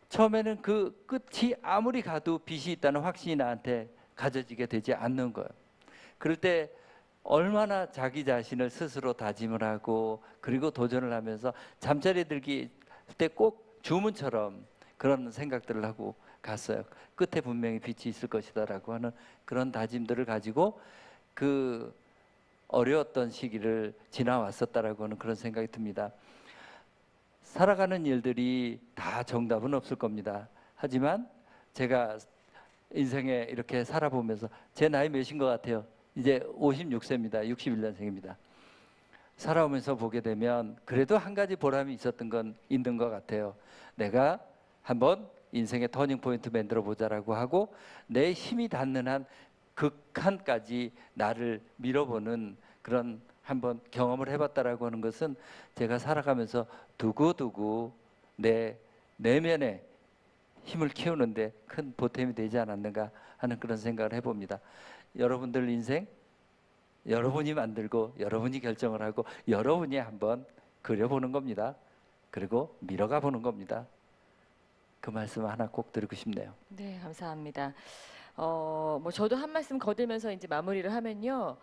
처음에는 그 끝이 아무리 가도 빛이 있다는 확신이 나한테 가져지게 되지 않는 거예요. 그럴 때 얼마나 자기 자신을 스스로 다짐을 하고, 그리고 도전을 하면서 잠자리 들기 때 꼭 주문처럼 그런 생각들을 하고 갔어요. 끝에 분명히 빛이 있을 것이다라고 하는 그런 다짐들을 가지고 그 어려웠던 시기를 지나왔었다라고 하는 그런 생각이 듭니다. 살아가는 일들이 다 정답은 없을 겁니다. 하지만 제가 인생에 이렇게 살아보면서, 제 나이 몇인 것 같아요? 이제 56세입니다. 61년생입니다. 살아오면서 보게 되면 그래도 한 가지 보람이 있었던 건 있는 것 같아요. 내가 한번 인생의 터닝 포인트 만들어 보자라고 하고, 내 힘이 닿는 한 극한까지 나를 밀어보는 그런 한번 경험을 해봤다라고 하는 것은 제가 살아가면서 두고두고 내 내면의 힘을 키우는데 큰 보탬이 되지 않았는가 하는 그런 생각을 해봅니다. 여러분들 인생 여러분이 만들고 여러분이 결정을 하고 여러분이 한번 그려보는 겁니다. 그리고 밀어가 보는 겁니다. 그 말씀 하나 꼭 드리고 싶네요. 네, 감사합니다. 뭐 저도 한 말씀 거들면서 이제 마무리를 하면요.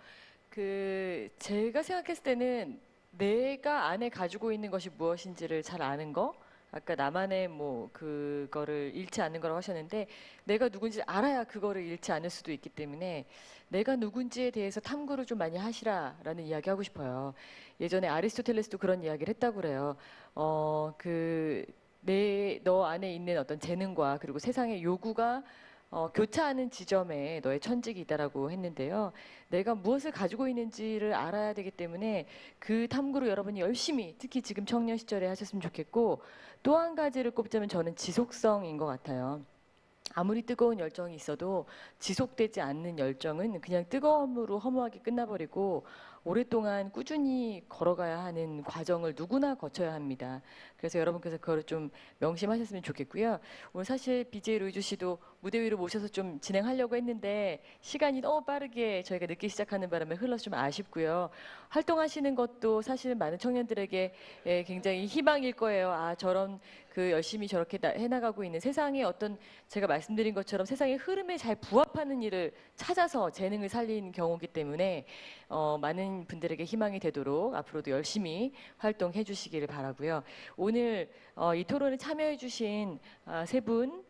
제가 생각했을 때는 내가 안에 가지고 있는 것이 무엇인지를 잘 아는 거, 아까 나만의 뭐 그거를 잃지 않는 거라고 하셨는데, 내가 누군지 알아야 그거를 잃지 않을 수도 있기 때문에 내가 누군지에 대해서 탐구를 좀 많이 하시라라는 이야기 하고 싶어요. 예전에 아리스토텔레스도 그런 이야기를 했다고 그래요. 너 안에 있는 어떤 재능과 그리고 세상의 요구가 교차하는 지점에 너의 천직이 있다라고 했는데요. 내가 무엇을 가지고 있는지를 알아야 되기 때문에 그 탐구를 여러분이 열심히, 특히 지금 청년 시절에 하셨으면 좋겠고, 또 한 가지를 꼽자면 저는 지속성인 것 같아요. 아무리 뜨거운 열정이 있어도 지속되지 않는 열정은 그냥 뜨거움으로 허무하게 끝나버리고, 오랫동안 꾸준히 걸어가야 하는 과정을 누구나 거쳐야 합니다. 그래서 여러분께서 그걸 좀 명심하셨으면 좋겠고요. 오늘 사실 BJ 로이조 씨도 무대 위로 모셔서 좀 진행하려고 했는데 시간이 너무 빠르게 저희가 늦게 시작하는 바람에 흘러서 좀 아쉽고요. 활동하시는 것도 사실은 많은 청년들에게 굉장히 희망일 거예요. 아, 저런 열심히 저렇게 해나가고 있는 세상의 어떤, 제가 말씀드린 것처럼 세상의 흐름에 잘 부합하는 일을 찾아서 재능을 살린 경우이기 때문에 많은 분들에게 희망이 되도록 앞으로도 열심히 활동해 주시기를 바라고요. 오늘 이 토론에 참여해 주신 세 분,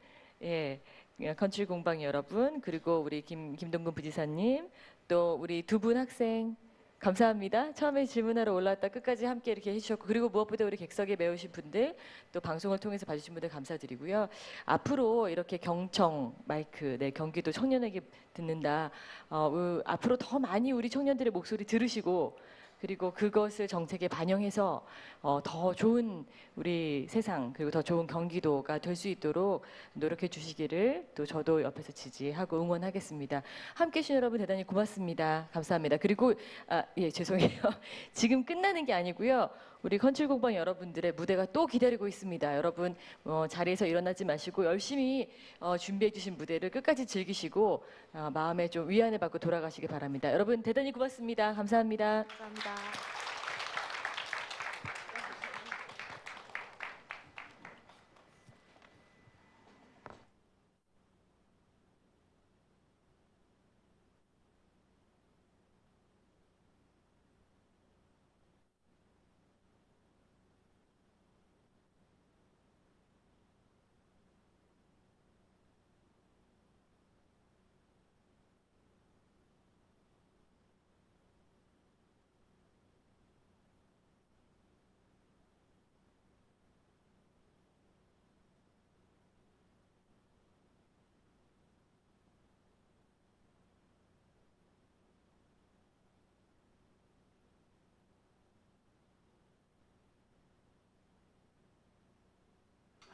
컨트리 공방 여러분, 그리고 우리 김동근 부지사님, 또 우리 두 분 학생 감사합니다. 처음에 질문하러 올라왔다 끝까지 함께 이렇게 해주셨고, 그리고 무엇보다 우리 객석에 매우신 분들, 또 방송을 통해서 봐주신 분들 감사드리고요. 앞으로 이렇게 경청 마이크, 경기도 청년에게 듣는다. 앞으로 더 많이 우리 청년들의 목소리 들으시고, 그리고 그것을 정책에 반영해서 더 좋은 우리 세상, 그리고 더 좋은 경기도가 될 수 있도록 노력해 주시기를 또 저도 옆에서 지지하고 응원하겠습니다. 함께해 주신 여러분 대단히 고맙습니다. 감사합니다. 그리고 죄송해요. 지금 끝나는 게 아니고요. 우리 컨트리 공방 여러분들의 무대가 또 기다리고 있습니다. 여러분 자리에서 일어나지 마시고 열심히 준비해 주신 무대를 끝까지 즐기시고 마음에 좀 위안을 받고 돌아가시기 바랍니다. 여러분 대단히 고맙습니다. 감사합니다. 감사합니다.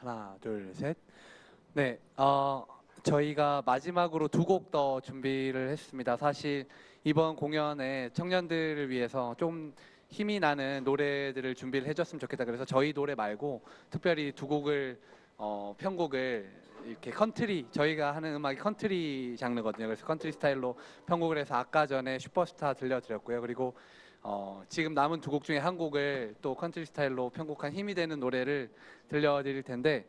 하나, 둘, 셋. 네, 저희가 마지막으로 두 곡 더 준비를 했습니다. 사실 이번 공연에 청년들을 위해서 좀 힘이 나는 노래들을 준비를 해줬으면 좋겠다. 그래서 저희 노래 말고 특별히 두 곡을 편곡을 이렇게 컨트리, 저희가 하는 음악이 컨트리 장르거든요. 그래서 컨트리 스타일로 편곡을 해서 아까 전에 슈퍼스타 들려드렸고요. 그리고 지금 남은 두 곡 중에 한 곡을 또 컨트리 스타일로 편곡한 힘이 되는 노래를 들려드릴 텐데,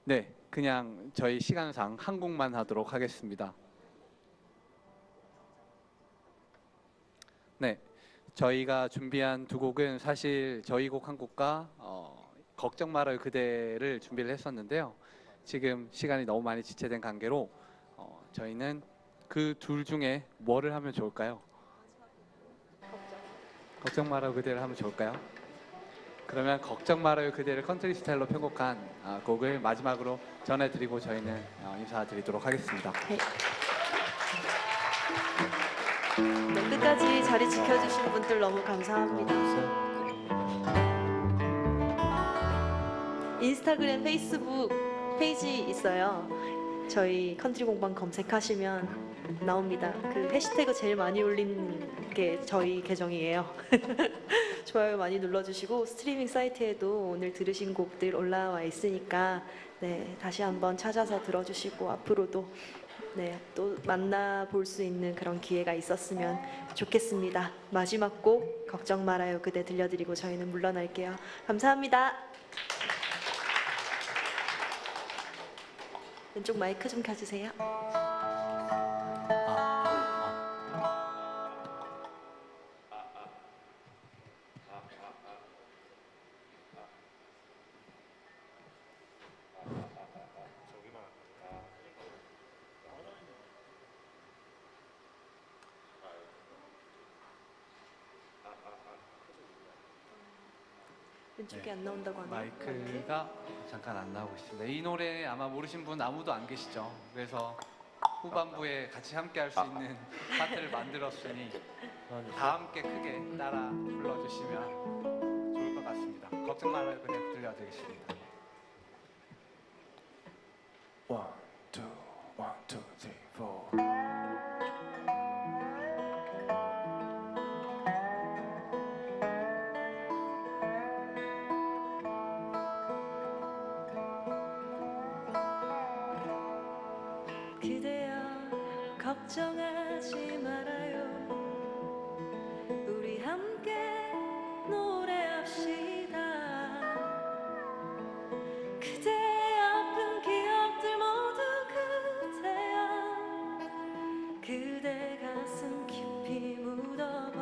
네, 그냥 저희 시간상 한 곡만 하도록 하겠습니다. 네, 저희가 준비한 두 곡은 사실 저희 곡 한 곡과 걱정 말아요 그대를 준비를 했었는데요. 지금 시간이 너무 많이 지체된 관계로 저희는 그 둘 중에 뭐를 하면 좋을까요? 걱정 말아요 그대를 하면 좋을까요? 그러면 걱정 말아요 그대를 컨트리 스타일로 편곡한 곡을 마지막으로 전해드리고 저희는 인사드리도록 하겠습니다. 네, 끝까지 자리 지켜주신 분들 너무 감사합니다. 인스타그램, 페이스북 페이지 있어요. 저희 컨트리 공방 검색하시면 나옵니다. 그 해시태그 제일 많이 올린 게 저희 계정이에요. 좋아요 많이 눌러주시고 스트리밍 사이트에도 오늘 들으신 곡들 올라와 있으니까 네, 다시 한번 찾아서 들어주시고 앞으로도 네, 또 만나볼 수 있는 그런 기회가 있었으면 좋겠습니다. 마지막 곡 걱정 말아요 그대 들려드리고 저희는 물러날게요. 감사합니다. 왼쪽 마이크 좀 켜주세요. 왼쪽이 안 나온다고 하네요. 마이크가 잠깐 안 나오고 있습니다. 이 노래 아마 모르신 분 아무도 안 계시죠? 그래서 후반부에 같이 함께 할 수 있는 파트를 만들었으니 다 함께 크게 따라 불러주시면 좋을 것 같습니다. 걱정 말아요 그대 들려드리겠습니다. 1, 2, 1, 2, 3, 4. 그대여 걱정하지 말아요. 우리 함께 노래합시다. 그대의 아픈 기억들 모두 그대여 그대 가슴 깊이 묻어버리고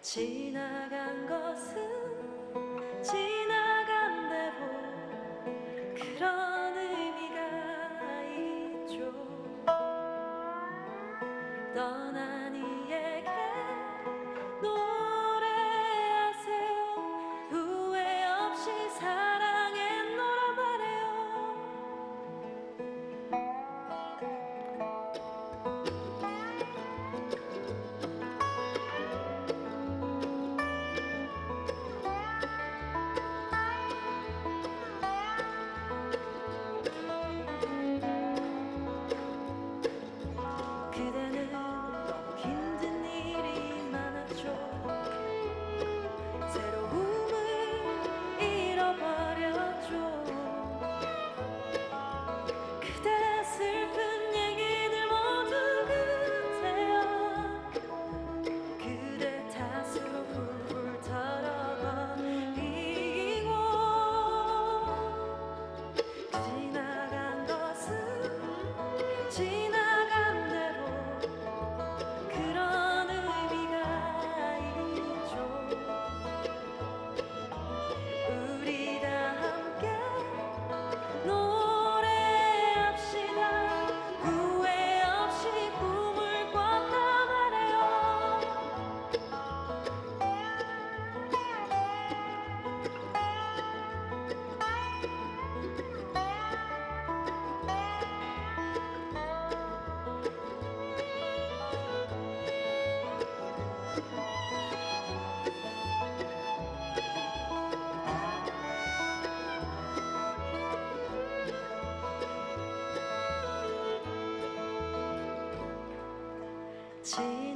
지나간 것은 지나간 대로 그런 의미가 있죠. 떠난 이에게 노래하세요. 후회 없이 사랑했노라 말해요. 지나가고